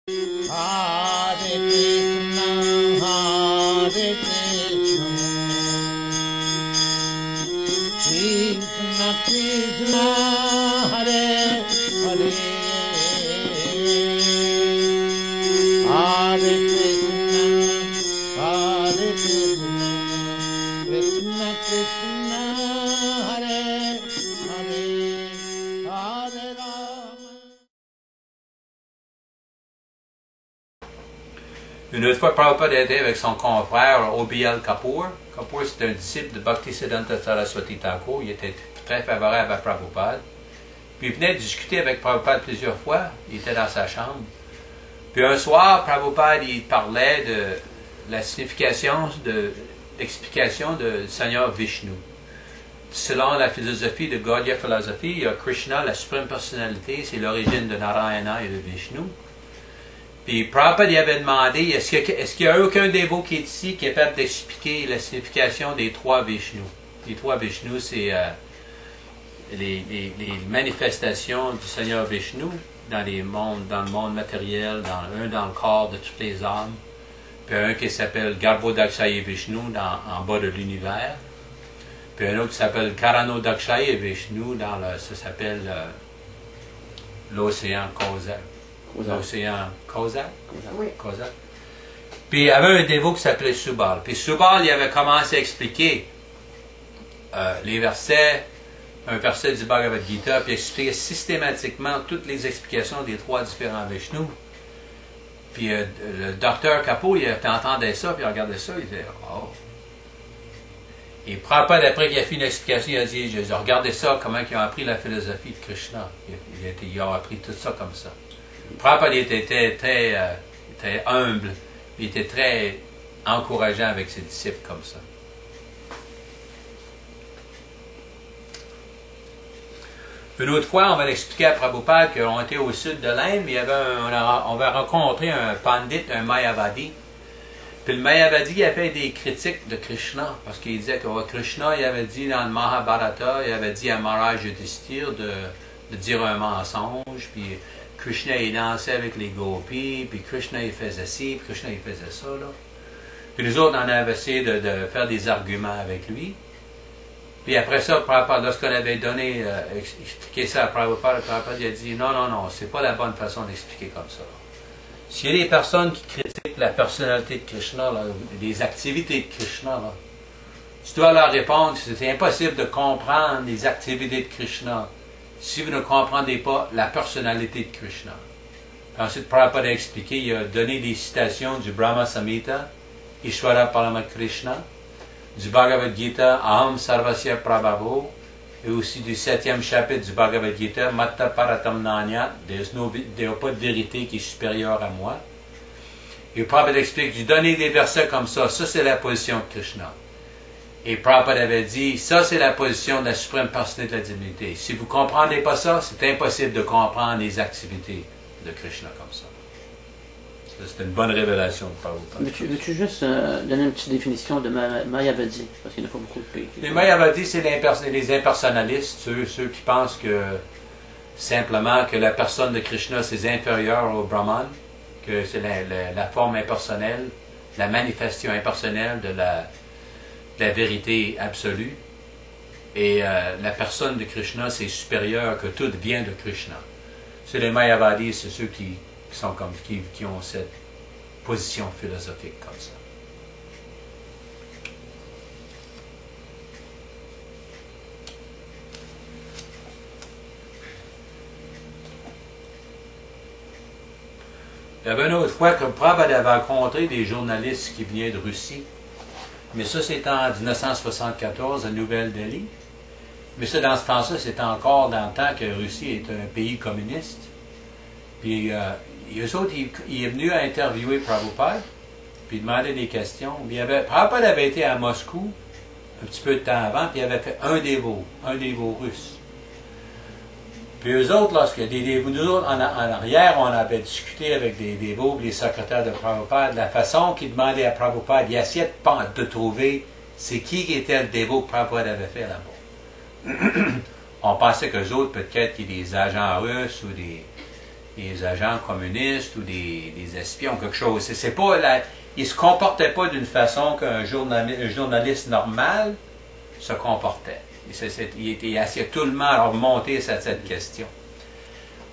Hare Krishna, Krishna Krishna, Hare Hare, Hare Krishna, Krishna Krishna, Hare Hare, Hare Rama. Une autre fois, Prabhupada était avec son confrère O.B.L. Kapoor. Kapoor, c'était un disciple de Bhaktisiddhanta Saraswati Thakur. Il était très favorable à Prabhupada. Puis il venait discuter avec Prabhupada plusieurs fois. Il était dans sa chambre. Puis un soir, Prabhupada, il parlait de la signification de l'explication du Seigneur Vishnu. Selon la philosophie de Gaudiya Philosophy, il y a Krishna, la suprême personnalité, c'est l'origine de Narayana et de Vishnu. Puis Prabhupada y avait demandé, est-ce qu'il y a aucun dévot qui est ici qui est capable d'expliquer la signification des trois Vishnus? Les trois Vishnus, c'est les manifestations du Seigneur Vishnu dans le monde matériel, un dans le corps de toutes les âmes, puis un qui s'appelle Garbhodakshaya Vishnu en bas de l'univers, puis un autre qui s'appelle Karanodakshaya Vishnu ça s'appelle l'océan Kozak. L'océan Kozak? Oui. Kozak. Puis il y avait un dévot qui s'appelait Subal. Puis Subal, il avait commencé à expliquer les versets, un verset du Bhagavad Gita, puis il expliquait systématiquement toutes les explications des trois différents Vishnus. Puis le docteur Kapoor, il entendait ça, puis il regardait ça, il disait « Oh! » Et Prabhupada, après qu'il a fait une explication, il a dit « Regardez ça, comment ils ont appris la philosophie de Krishna. » Ils ont appris tout ça comme ça. Prabhupada était très humble, il était très encourageant avec ses disciples comme ça. Une autre fois, on va l'expliquer à Prabhupada qu'on était au sud de l'Inde, mais on va rencontrer un pandit, un Mayavadi. Puis le Mayavadi, il a fait des critiques de Krishna, parce qu'il disait que Krishna, il avait dit dans le Mahabharata, il avait dit à Maharaj Yudhishthira de dire un mensonge, puis Krishna, il dansait avec les gopis, puis Krishna, il faisait ci, puis Krishna, il faisait ça, là. Puis les autres, on avait essayé de faire des arguments avec lui. Puis après ça, Prabhupada, lorsqu'on avait expliqué ça à Prabhupada, il a dit, non, c'est pas la bonne façon d'expliquer comme ça. S'il y a des personnes qui critiquent la personnalité de Krishna, là, les activités de Krishna, là, tu dois leur répondre, c'est impossible de comprendre les activités de Krishna si vous ne comprenez pas la personnalité de Krishna. Ensuite, Prabhupada a expliqué, il a donné des citations du Brahma Samhita, Ishvara Parama Krishna, du Bhagavad Gita, Aham Sarvasya Prabhavo, et aussi du 7e chapitre du Bhagavad Gita, Matta Paratam Nanya, il n'y a pas de vérité qui est supérieure à moi. Et Prabhupada explique, j'ai donné des versets comme ça c'est la position de Krishna. Et Prabhupada avait dit, ça c'est la position de la suprême personnalité de la divinité. Si vous ne comprenez pas ça, c'est impossible de comprendre les activités de Krishna comme ça. C'était une bonne révélation de Prabhupada. Veux-tu juste donner une petite définition de Mayavadi, parce qu'il n'y a pas beaucoup de pays. Les Mayavadi, c'est les impersonnalistes, ceux qui pensent que simplement que la personne de Krishna c'est inférieur au Brahman, que c'est la forme impersonnelle, la manifestation impersonnelle de la vérité absolue, et la personne de Krishna c'est supérieur, que tout vient de Krishna. C'est les Mayavadis, c'est ceux qui ont cette position philosophique comme ça. Il y avait une autre fois que Prabhupada avait rencontré des journalistes qui venaient de Russie. Mais ça, c'était en 1974 à Nouvelle-Delhi. Mais ça, dans ce temps-là, c'était encore dans le temps que la Russie est un pays communiste. Puis, eux autres, il est venu interviewer Prabhupada, puis demander des questions. Prabhupada avait été à Moscou un petit peu de temps avant, puis il avait fait un dévot russe. Puis eux autres, lorsqu'il y a des dévots, nous autres, en arrière, on avait discuté avec des dévots, les secrétaires de Prabhupada, de la façon qu'ils demandaient à Prabhupada, ils essayaient de trouver c'est qui était le dévot que Prabhupada avait fait là-bas. On pensait qu'eux autres, peut-être qu'il y a des agents russes ou des agents communistes ou des espions, quelque chose. C'est pas il ne se comportait pas d'une façon qu'un journaliste normal se comportait. Il était assez tout le monde remonté à cette question.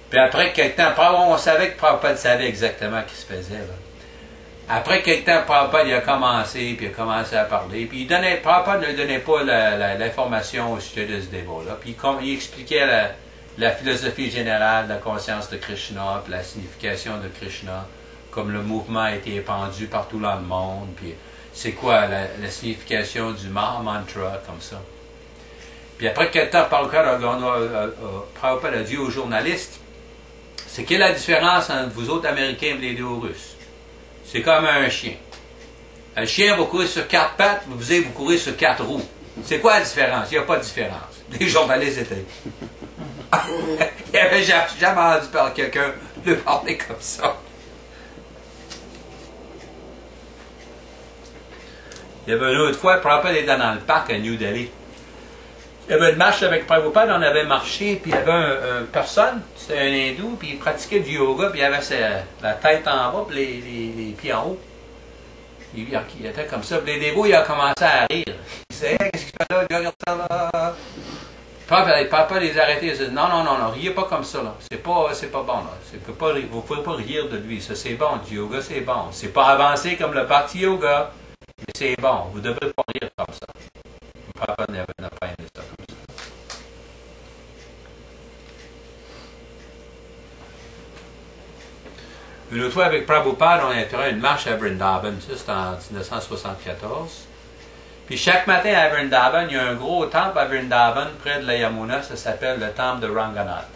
Puis après quelque temps, on savait que Prabhupada savait exactement ce qui se faisait. Là. Après quelque temps, Prabhupada il a commencé à parler. Puis Prabhupada ne donnait pas l'information au sujet de ce débat-là. Puis il expliquait la philosophie générale de la conscience de Krishna, puis la signification de Krishna, comme le mouvement a été épandu partout dans le monde, puis c'est quoi la signification du mantra, comme ça. Puis après quelque temps, Prabhupada a dit aux journalistes, c'est quelle est la différence entre vous autres Américains et les deux Russes? C'est comme un chien. Un chien va courir sur 4 pattes, vous courez sur 4 roues. C'est quoi la différence? Il n'y a pas de différence. Les journalistes étaient... Il n'avait jamais entendu par quelqu'un de parler comme ça. Il y avait une autre fois, Prabhupada était dans le parc à New Delhi. Il y avait une marche avec Prabhupada, on avait marché, puis il y avait une personne, c'était un hindou, puis il pratiquait du yoga, puis il avait la tête en bas, puis les pieds en haut. Il était comme ça, puis les dévots, il a commencé à rire. Il disait, hey, qu'est-ce qu'il fait là? Regarde ça là. Papa les arrêter, il disait, non, riez pas comme ça, là. C'est pas bon, là. Vous ne pouvez pas rire de lui, ça c'est bon, du yoga c'est bon. C'est pas avancé comme le parti yoga, mais c'est bon, vous ne devrez pas rire comme ça. Papa n'a pas aimé ça comme ça. Une autre fois avec Prabhupada, on a fait une marche à Vrindavan, ça c'était en 1974. Puis chaque matin à Vrindavan, il y a un gros temple à Vrindavan, près de la Yamuna, ça s'appelle le temple de Ranganath.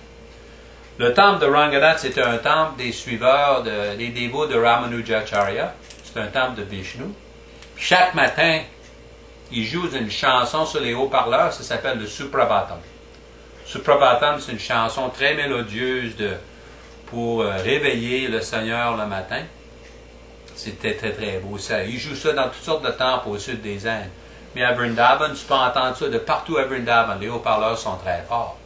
Le temple de Ranganath, c'est un temple des suiveurs, des dévots de Ramanujacharya. C'est un temple de Vishnu. Puis chaque matin, ils jouent une chanson sur les haut-parleurs, ça s'appelle le Suprabhatam. Suprabhatam, c'est une chanson très mélodieuse pour réveiller le Seigneur le matin. C'était très, très beau. Ils jouent ça dans toutes sortes de temples au sud des Indes. Mais à Vrindavan, tu peux entendre ça de partout à Vrindavan. Les haut-parleurs sont très forts.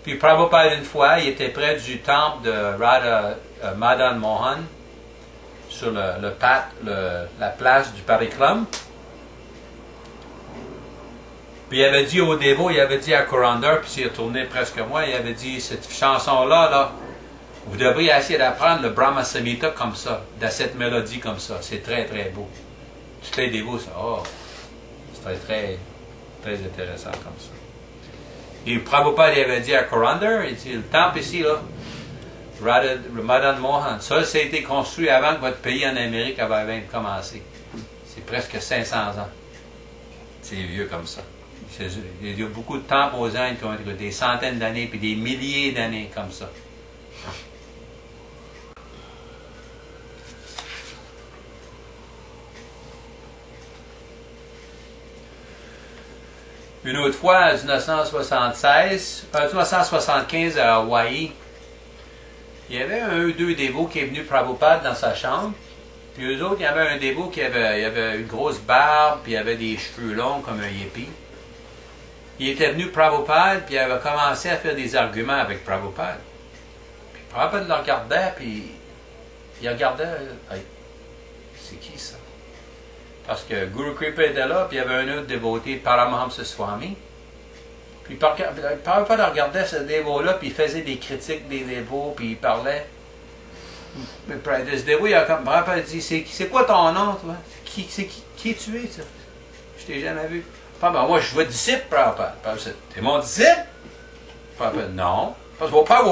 Puis Prabhupada, une fois, il était près du temple de Radha Madan Mohan, sur la place du Parikram. Puis il avait dit au dévot, il avait dit à Kurandar, puis s'il est retourné presque moi, il avait dit, cette chanson-là, là, vous devriez essayer d'apprendre le Brahma Samhita comme ça, de cette mélodie comme ça. C'est très, très beau. Tous les dévots, c'est très, très intéressant comme ça. Et Prabhupada avait dit à Kurandar, il dit, le temple ici, là, Madan Mohan, ça a été construit avant que votre pays en Amérique avait même commencé. C'est presque 500 ans. C'est vieux comme ça. Il y a beaucoup de temples aux Indes qui ont des centaines d'années, puis des milliers d'années comme ça. Une autre fois, en 1975, à Hawaï, il y avait un ou deux dévots qui est venu Prabhupada dans sa chambre. Puis eux autres, il y avait un dévot qui avait une grosse barbe, puis il avait des cheveux longs comme un hippie. Il était venu Prabhupada, puis il avait commencé à faire des arguments avec Prabhupada. Puis Prabhupada le regardait, puis il regardait, hey, c'est qui ça? Parce que Guru Kripa était là, puis il y avait un autre dévoté, Paramahamsa Swami. Puis Prabhupada regardait ce dévot-là, puis il faisait des critiques des dévots, puis il parlait. Mais ce dévot, il a comme Prabhupada dit, c'est quoi ton nom, toi? Qui tu es, ça? Je t'ai jamais vu. Prabhupada, moi, je suis votre disciple, Prabhupada. Prabhupada, t'es mon disciple? Prabhupada, non. Prabhupada,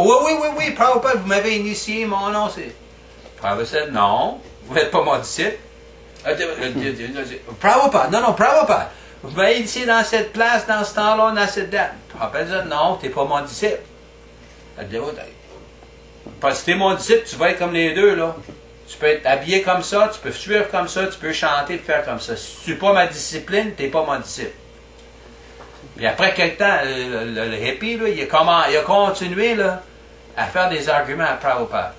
oui, Prabhupada, vous m'avez initié, mon nom, c'est... Prabhupada, non, vous n'êtes pas mon disciple. Prabhupada, non, Prabhupada, vous m'avez initié dans cette place, dans ce temps-là, dans cette date. Prabhupada, non, tu n'es pas mon disciple. Parce que si tu es mon disciple, tu vas être comme les deux, là. Tu peux être habillé comme ça, tu peux suivre comme ça, tu peux chanter et faire comme ça. Si tu n'es pas ma discipline, tu n'es pas mon disciple. Puis après quelque temps, le hippie, là, il a continué là, à faire des arguments à Prabhupada.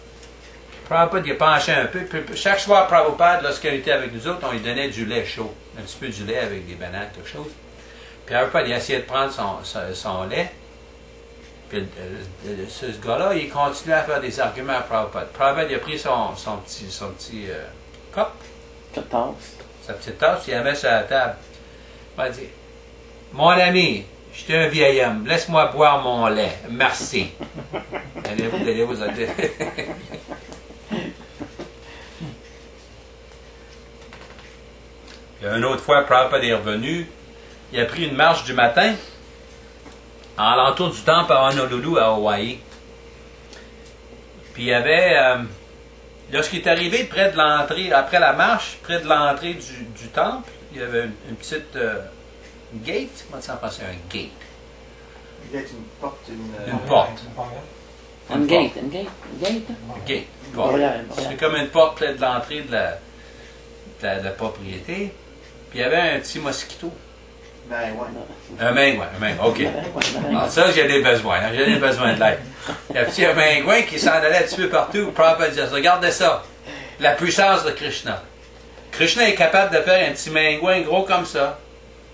Prabhupada, il a penché un peu. Puis chaque soir, Prabhupada, lorsqu'il était avec nous autres, on lui donnait du lait chaud. Un petit peu du lait avec des bananes, quelque chose. Puis Prabhupada, il essayait de prendre son lait. Puis ce gars-là, il continuait à faire des arguments à Prabhupada. Prabhupada, il a pris son petit cup, sa petite tasse, il la met sur la table. Il m'a dit, mon ami, je suis un vieil homme, laisse-moi boire mon lait. Merci. Allez-vous dire. Puis une autre fois, Prabhupada est revenu, il a pris une marche du matin en l'entour du temple à Honolulu, à Hawaï. Puis il y avait, lorsqu'il est arrivé près de l'entrée, après la marche, près de l'entrée du temple, il y avait une petite gate, comment ça en français, un gate? Une porte, Une porte. Une gate. Gate. Porte. C'est comme une porte près de l'entrée de la propriété. Puis il y avait un petit mosquito. Ben ouais. Un maingouin, ok. Alors ça, j'ai des besoins, j'ai des besoins de l'aide. Il y a un petit maingouin qui s'en allait un petit peu partout. Prabhupada disait, regardez ça, la puissance de Krishna. Krishna est capable de faire un petit maingouin gros comme ça.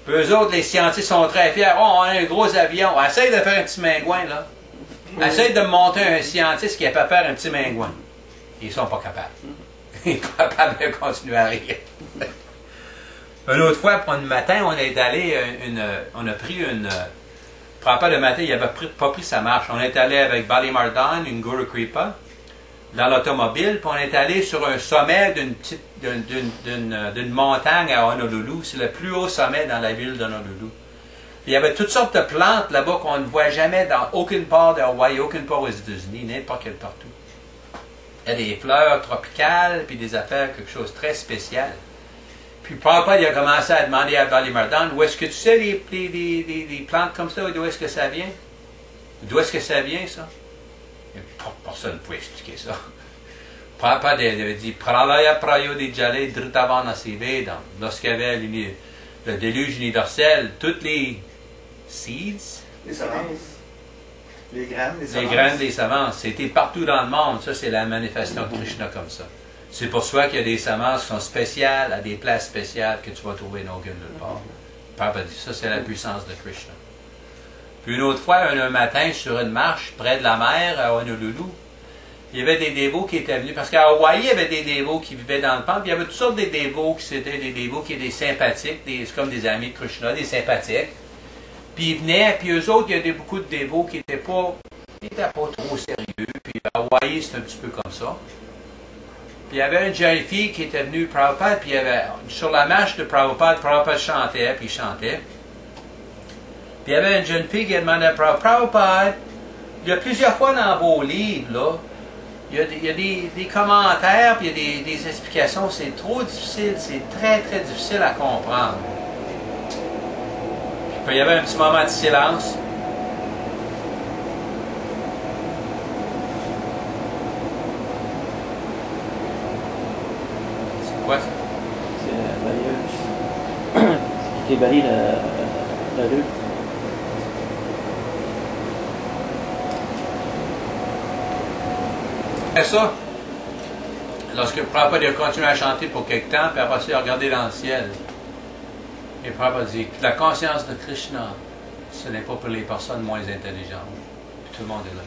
Puis eux autres, les scientifiques sont très fiers. Oh, on a un gros avion. Essaye de faire un petit maingouin, là. Essaye de monter un scientiste qui est capable de faire un petit maingouin. Ils sont pas capables. Ils sont capables de continuer à rire. Une autre fois, pour un matin, on est allé, on a pris une... Prabhupada le matin, il n'avait pas pris sa marche. On est allé avec Bali Mardhan, une Guru Kripa, dans l'automobile, puis on est allé sur un sommet d'une montagne à Honolulu. C'est le plus haut sommet dans la ville d'Honolulu. Il y avait toutes sortes de plantes là-bas qu'on ne voit jamais dans aucune part de Hawaï, aucune part aux États-Unis, n'importe quelle partout. Il y a des fleurs tropicales, puis des affaires, quelque chose de très spécial. Puis Prabhupada, il a commencé à demander à Bali Mardhan, où est-ce que tu sais les plantes comme ça, d'où est-ce que ça vient? D'où est-ce que ça vient, ça? Et personne ne pouvait expliquer ça. Prabhupada avait dit, Pralaya Prayodi Jale Dritavana Sivedam. Lorsqu'il y avait le déluge universel, toutes les seeds, Les semences. Les graines, les semences. les graines des semences, c'était partout dans le monde. Ça, c'est la manifestation de Krishna comme ça. C'est pour ça qu'il y a des semences qui sont spéciales, à des places spéciales que tu vas trouver dans aucune autre part. Prabhupada dit, ça, c'est la puissance de Krishna. Puis une autre fois, un matin, sur une marche près de la mer, à Honolulu, il y avait des dévots qui étaient venus. Parce qu'à Hawaï, il y avait des dévots qui vivaient dans le temple. Il y avait toutes sortes de dévots qui étaient des dévots qui étaient sympathiques, c'est comme des amis de Krishna, des sympathiques. Puis ils venaient, puis eux autres, il y avait beaucoup de dévots qui n'étaient pas trop sérieux. Puis à Hawaï, c'est un petit peu comme ça. Puis il y avait une jeune fille qui était venue, Prabhupada, puis il y avait, sur la marche de Prabhupada, Prabhupada chantait, puis il chantait. Puis il y avait une jeune fille qui a demandé à Prabhupada, il y a plusieurs fois dans vos livres, là, il y a des commentaires, puis il y a des explications, c'est trop difficile, c'est très, très difficile à comprendre. Puis il y avait un petit moment de silence. C'est quoi ça? C'est la balayeuse. C'est qui balaye la rue. Après ça, lorsque Prabhupada a continué à chanter pour quelque temps, puis après ça, il a regardé dans le ciel. Et Prabhupada dit que la conscience de Krishna, ce n'est pas pour les personnes moins intelligentes. Puis tout le monde est là.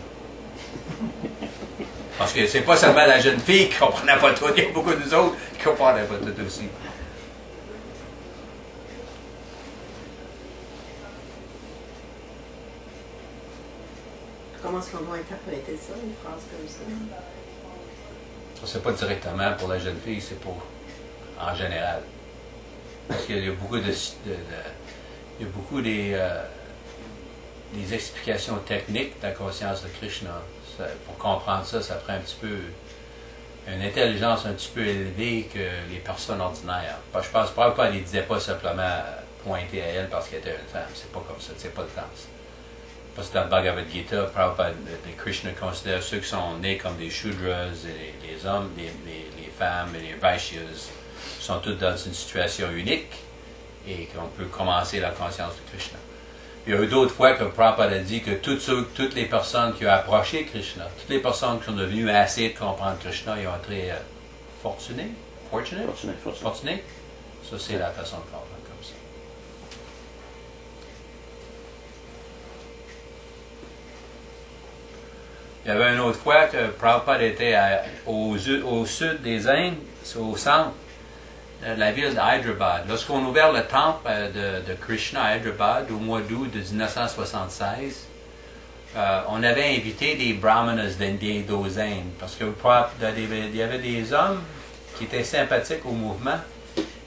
Parce que c'est pas seulement la jeune fille qui ne comprenait pas tout, il y a beaucoup de nous autres qui ne comprenaient pas tout aussi. Comment est-ce qu'on doit interpréter ça, une phrase comme ça? C'est pas directement pour la jeune fille, c'est pour en général. Parce qu'il y a beaucoup des explications techniques de la conscience de Krishna. Pour comprendre ça, ça prend un petit peu une intelligence un petit peu élevée que les personnes ordinaires. Je pense pas qu'elle ne disait pas simplement pointer à elle parce qu'elle était une femme. C'est pas comme ça, c'est pas le sens. Parce que dans le Bhagavad Gita, Prabhupada, Krishna considère ceux qui sont nés comme des Shudras, et les hommes, les femmes et les Vaishyas sont tous dans une situation unique et qu'on peut commencer la conscience de Krishna. Il y a eu d'autres fois que Prabhupada a dit que toutes les personnes qui ont approché Krishna, toutes les personnes qui sont devenues assez de comprendre Krishna, ils ont été fortunés. Ça, c'est la façon de comprendre comme ça. Il y avait une autre fois que Prabhupada était au sud des Indes, au centre de la ville d'Hyderabad. Lorsqu'on a ouvert le temple de Krishna à Hyderabad au mois d'août de 1976, on avait invité des brahmanas d'Indiens aux Indes, parce qu'il y avait des hommes qui étaient sympathiques au mouvement,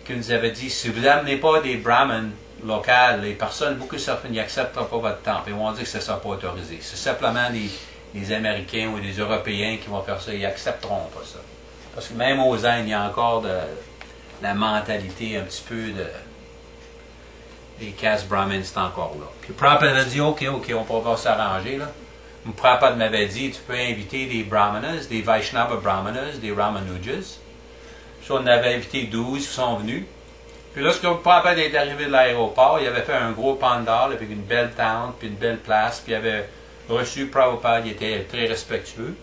qui nous avaient dit, si vous n'amenez pas des brahmanes locaux, les personnes, beaucoup certaines n'accepteront pas votre temple, ils vont dire que ça ne sera pas autorisé. C'est simplement des Américains ou des Européens qui vont faire ça, ils n'accepteront pas ça. Parce que même aux Indes, il y a encore la mentalité un petit peu des castes brahmins, c'est encore là. Puis Prabhupada a dit, OK, on pourra s'arranger, là. Prabhupada m'avait dit, tu peux inviter des brahmanas, des Vaishnava brahmanas, des Ramanujas. Puis on avait invité 12 qui sont venus. Puis lorsque Prabhupada est arrivé de l'aéroport, il avait fait un gros pandal avec une belle tente, puis une belle place, puis il avait reçu Prabhupada, il était très respectueux.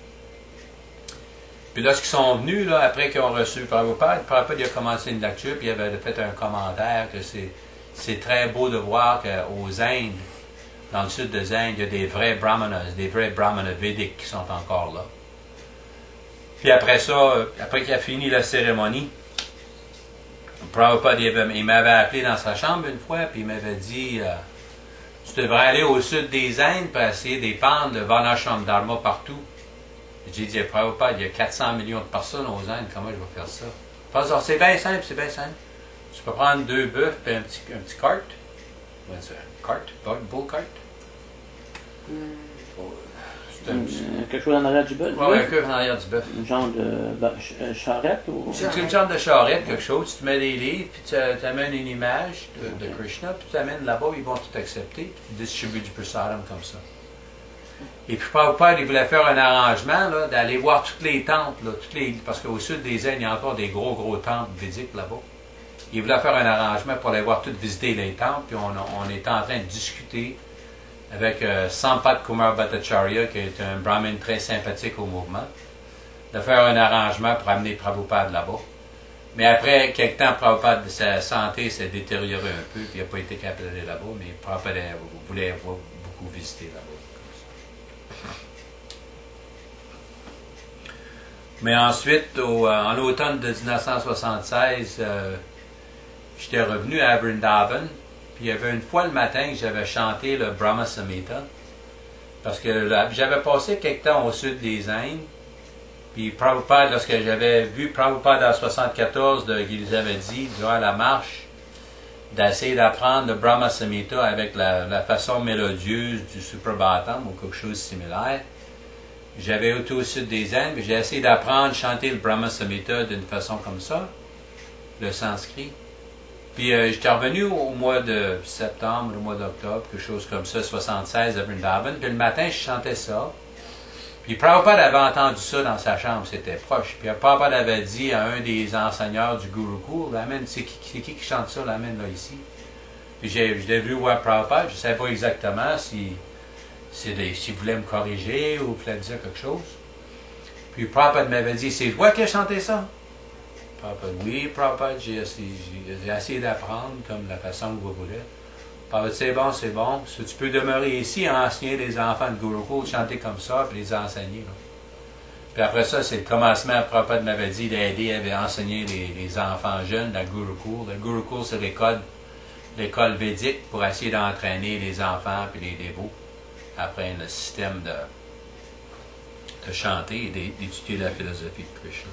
Puis lorsqu'ils sont venus, là, après qu'ils ont reçu Prabhupada il a commencé une lecture, puis il avait fait un commentaire que c'est très beau de voir qu'aux Indes, dans le sud des Indes, il y a des vrais brahmanas, des vrais brahmanas védiques qui sont encore là. Puis après ça, après qu'il a fini la cérémonie, Prabhupada, il m'avait appelé dans sa chambre une fois, puis il m'avait dit, tu devrais aller au sud des Indes pour essayer d'épandre le Varnashram Dharma partout. J'ai dit à Prabhupada, il y a 400 millions de personnes aux Indes, comment je vais faire ça? Prabhupada, c'est bien simple, c'est bien simple. Tu peux prendre 2 bœufs et un petit cart. C'est un cart? Bull cart? Quelque chose en arrière du bœuf? Oui, un peu en arrière du bœuf. Une genre de charrette? Ou... C'est une genre de charrette, quelque chose. Tu mets des livres, puis tu amènes une image de Krishna, puis tu amènes là-bas, ils vont tout accepter, puis tu distribues du prasadam comme ça. Et puis Prabhupada, il voulait faire un arrangement, là, d'aller voir toutes les temples, là, parce qu'au sud des Indes, il y a encore des gros temples védiques là-bas. Il voulait faire un arrangement pour aller voir toutes visiter les temples, puis on était en train de discuter avec Sampath Kumar Bhattacharya, qui est un brahmin très sympathique au mouvement, de faire un arrangement pour amener Prabhupada là-bas. Mais après quelque temps, Prabhupada, sa santé s'est détériorée un peu, puis il n'a pas été capable d'aller là-bas, mais Prabhupada voulait beaucoup visiter là-bas. Mais ensuite, en l'automne de 1976, j'étais revenu à Vrindavan, puis il y avait une fois le matin que j'avais chanté le Brahma Samhita, parce que j'avais passé quelque temps au sud des Indes, puis Prabhupada, lorsque j'avais vu Prabhupada en 1974, il nous avait dit, durant la marche, d'essayer d'apprendre le Brahma Samhita avec la façon mélodieuse du Suprabhatam ou quelque chose de similaire. J'avais été au sud des Indes, j'ai essayé d'apprendre, chanter le Brahma Samhita d'une façon comme ça, le sanskrit. Puis j'étais revenu au mois de septembre, au mois d'octobre, quelque chose comme ça, 76 à Vrindavan. Puis le matin, je chantais ça. Puis Prabhupada avait entendu ça dans sa chambre, c'était proche. Puis Prabhupada avait dit à un des enseignants du Gurukul, c'est qui chante ça, l'amène là ici. Puis j'ai voulu voir Prabhupada, je ne savais pas exactement s'il voulait me corriger ou voulait dire quelque chose. Puis Prabhupada m'avait dit, c'est toi qui as chanté ça? Prabhupada, oui, Prabhupada, j'ai essayé d'apprendre comme la façon que vous voulez. Prabhupada, c'est bon. Si tu peux demeurer ici et enseigner les enfants de Gurukul, chanter comme ça, puis les enseigner. Là. Puis après ça, c'est le commencement. Prabhupada m'avait dit d'aider à enseigner les enfants jeunes, la Gurukul. La Gurukul, c'est l'école védique pour essayer d'entraîner les enfants puis les dévots après le système de chanter et d'étudier la philosophie de Krishna.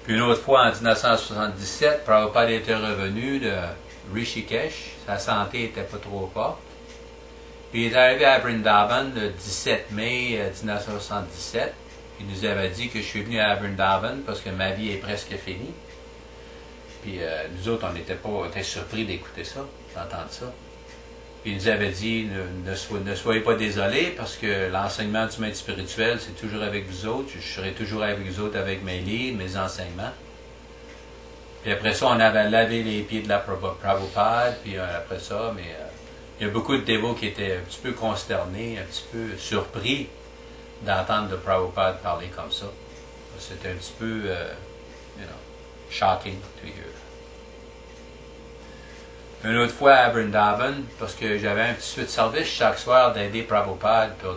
Puis une autre fois, en 1977, Prabhupada était revenu de Rishikesh. Sa santé n'était pas trop forte. Puis il est arrivé à Vrindavan le 17 mai 1977. Il nous avait dit que je suis venu à Vrindavan parce que ma vie est presque finie. Puis nous autres, on était surpris d'écouter ça, d'entendre ça. Puis il nous avait dit, ne soyez pas désolés parce que l'enseignement du maître spirituel, c'est toujours avec vous autres. Je serai toujours avec vous autres avec mes livres, mes enseignements. Puis après ça, on avait lavé les pieds de la Prabhupada, puis après ça, mais il y a beaucoup de dévots qui étaient un petit peu consternés, un petit peu surpris d'entendre de Prabhupada parler comme ça. C'était un petit peu, shocking to hear. Une autre fois à Vrindavan, parce que j'avais un petit peu de service chaque soir d'aider Prabhupada pour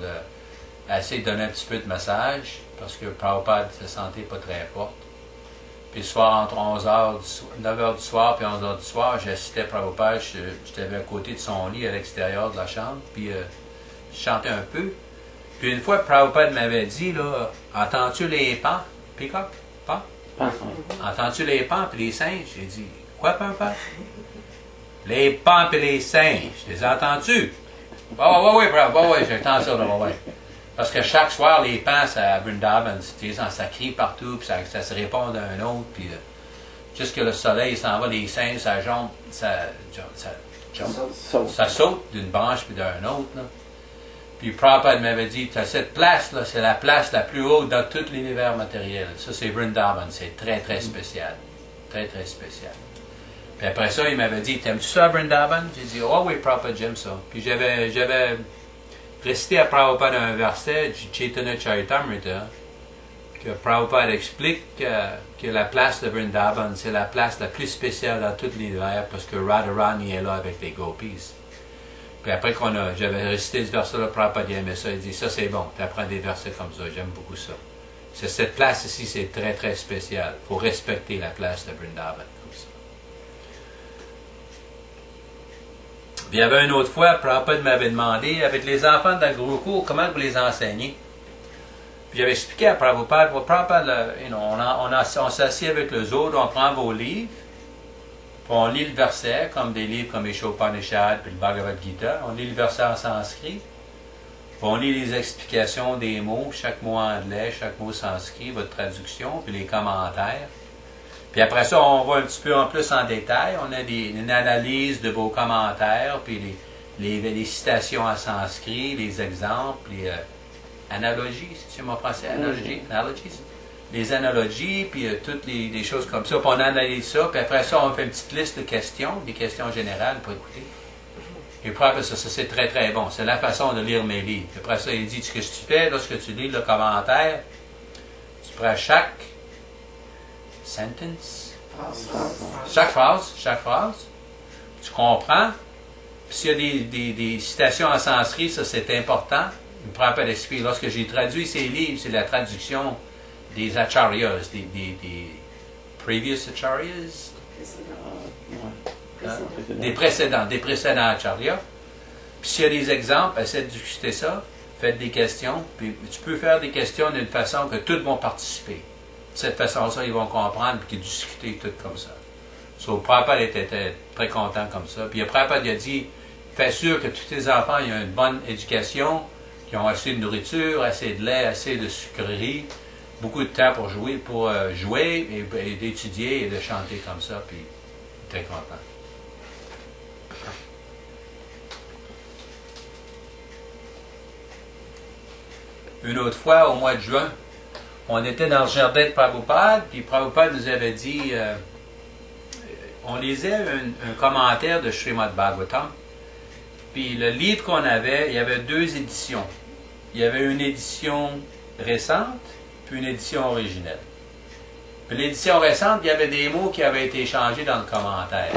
essayer de donner un petit peu de massage, parce que Prabhupada se sentait pas très forte. Puis le soir, entre 9h du soir et 11h du soir, j'assistais Prabhupada, j'étais à côté de son lit à l'extérieur de la chambre, puis je chantais un peu. Puis une fois, Prabhupada m'avait dit, là, entends-tu les pans? Peacock? Pans? Entends-tu les pans et les singes? J'ai dit, quoi, Prabhupada? Les pans et les singes, je les ai entendus? Oui, Prabhupada, j'ai entendu ça, oui. Parce que chaque soir, les pans à Vrindavan, ça crie partout, puis ça se répond d'un autre, puis jusque le soleil s'en va, les singes, ça jump, ça saute d'une branche puis d'un autre. Là. Puis Prabhupada m'avait dit, cette place-là, c'est la place la plus haute dans tout l'univers matériel. Ça, c'est Vrindavan, c'est très, très spécial. Très, très spécial. Puis après ça, il m'avait dit, t'aimes-tu ça, Vrindavan? J'ai dit, oh oui, Prabhupada, j'aime ça. Puis j'avais récité à Prabhupada un verset du Chaitanya Charitamrita, que Prabhupada explique que la place de Vrindavan, c'est la place la plus spéciale dans tout l'univers, parce que Radharani est là avec les gopis. Puis après j'avais récité ce verset-là, Prabhupada aimait ça, il dit, ça c'est bon, tu apprends des versets comme ça, j'aime beaucoup ça. Cette place ici, c'est très très spécial. Il faut respecter la place de Vrindavan comme ça. Puis il y avait une autre fois, Prabhupada m'avait demandé, avec les enfants dans le Gurukul, comment vous les enseignez? Puis j'avais expliqué à Prabhupada, on s'assied avec les autres, on prend vos livres, puis on lit le verset, comme des livres comme les Upanishad puis le Bhagavad Gita, on lit le verset en sanskrit, puis on lit les explications des mots, chaque mot anglais, chaque mot sanskrit, votre traduction, puis les commentaires. Puis après ça, on va un petit peu en plus en détail, on a une analyse de vos commentaires, puis les citations en sanskrit, les exemples, les analogies, c'est mon français, analogies, les analogies, puis toutes les choses comme ça, puis on analyse ça, puis après ça, on fait une petite liste de questions, des questions générales pour écouter. Et puis après ça, c'est très très bon, c'est la façon de lire mes livres. Puis après ça, il dit, ce que tu fais, lorsque tu lis le commentaire, tu prends chaque sentence, chaque phrase, tu comprends, puis s'il y a des citations en sanskrit, ça c'est important, il me prend pas d'esprit. Lorsque j'ai traduit ces livres, c'est la traduction des acharyas, des previous acharyas, des précédents acharyas. Puis s'il y a des exemples, essayez de discuter ça, faites des questions, puis tu peux faire des questions d'une façon que tous vont participer. De cette façon-là, ils vont comprendre et discuter tout comme ça. So, Prabhupada était très content comme ça. Puis Prabhupada a dit, fais sûr que tous tes enfants aient une bonne éducation, qu'ils ont assez de nourriture, assez de lait, assez de sucreries, beaucoup de temps pour jouer et d'étudier et de chanter comme ça, puis très content. Une autre fois, au mois de juin, on était dans le jardin de Prabhupada, puis Prabhupada nous avait dit, on lisait un commentaire de Srimad Bhagavatam, puis le livre qu'on avait, il y avait 2 éditions. Il y avait une édition récente, puis une édition originelle. Puis l'édition récente, il y avait des mots qui avaient été changés dans le commentaire.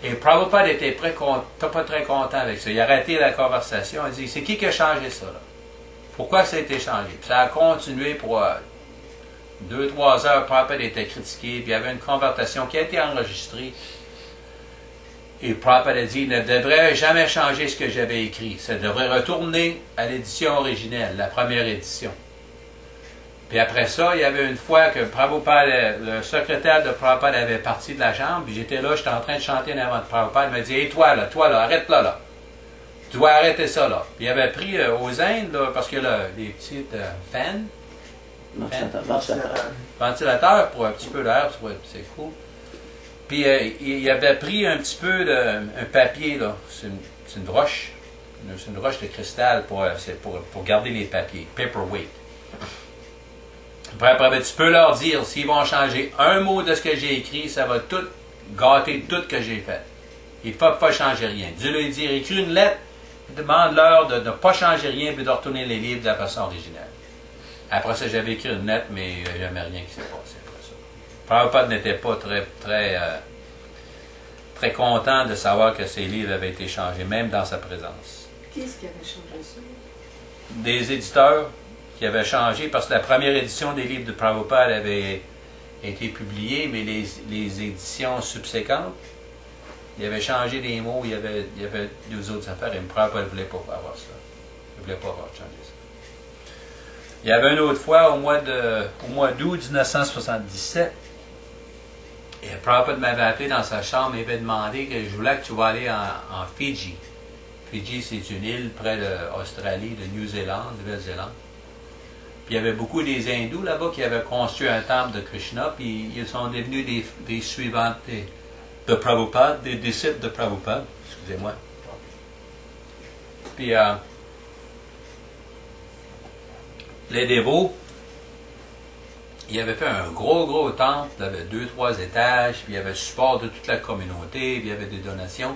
Et Prabhupada était pas très content avec ça. Il a arrêté la conversation, il a dit, c'est qui a changé ça, là? Pourquoi ça a été changé? Puis ça a continué pour 2-3 heures, Prabhupada était critiqué, puis il y avait une conversation qui a été enregistrée. Et Prabhupada a dit, il ne devrait jamais changer ce que j'avais écrit. Ça devrait retourner à l'édition originelle, la première édition. Puis après ça, il y avait une fois que Prabhupada, le secrétaire de Prabhupada avait parti de la chambre, puis j'étais là, j'étais en train de chanter en avant de Prabhupada, il m'a dit, hey, toi là, arrête-là, là. Tu dois arrêter ça, là. Puis il avait pris aux Indes, là, parce que là, les petites fans, ventilateurs pour un petit peu d'air, c'est cool. Puis il avait pris un petit peu un papier, là, c'est une broche, c'est une broche de cristal pour garder les papiers, paperweight. Après, tu peux leur dire, s'ils vont changer un mot de ce que j'ai écrit, ça va tout gâter tout ce que j'ai fait. Il ne faut pas changer rien. Dieu lui dit, écris une lettre, demande-leur de ne pas changer rien et de retourner les livres de la façon originale. Après ça, j'avais écrit une lettre, mais il n'y avait rien qui s'est passé après ça. Prabhupada n'était pas très très content de savoir que ses livres avaient été changés, même dans sa présence. Qui est-ce qui avait changé ça? Des éditeurs qui avaient changé, parce que la première édition des livres de Prabhupada avait été publiée, mais les éditions subséquentes, il avait changé des mots, il y avait deux autres affaires, et Prabhupada ne voulait pas avoir ça. Il ne voulait pas avoir changé ça. Il y avait une autre fois, au mois d'août 1977, et Prabhupada m'avait appelé dans sa chambre et m'avait demandé que je voulais que tu vas aller en Fidji. Fidji, c'est une île près de l'Australie, de Nouvelle-Zélande. Puis il y avait beaucoup des hindous là-bas qui avaient construit un temple de Krishna, puis ils sont devenus des suivants de Prabhupada, des disciples de Prabhupada, excusez-moi. Puis les dévots, ils avaient fait un gros temple, il avait 2-3 étages, puis il y avait le support de toute la communauté, puis il y avait des donations.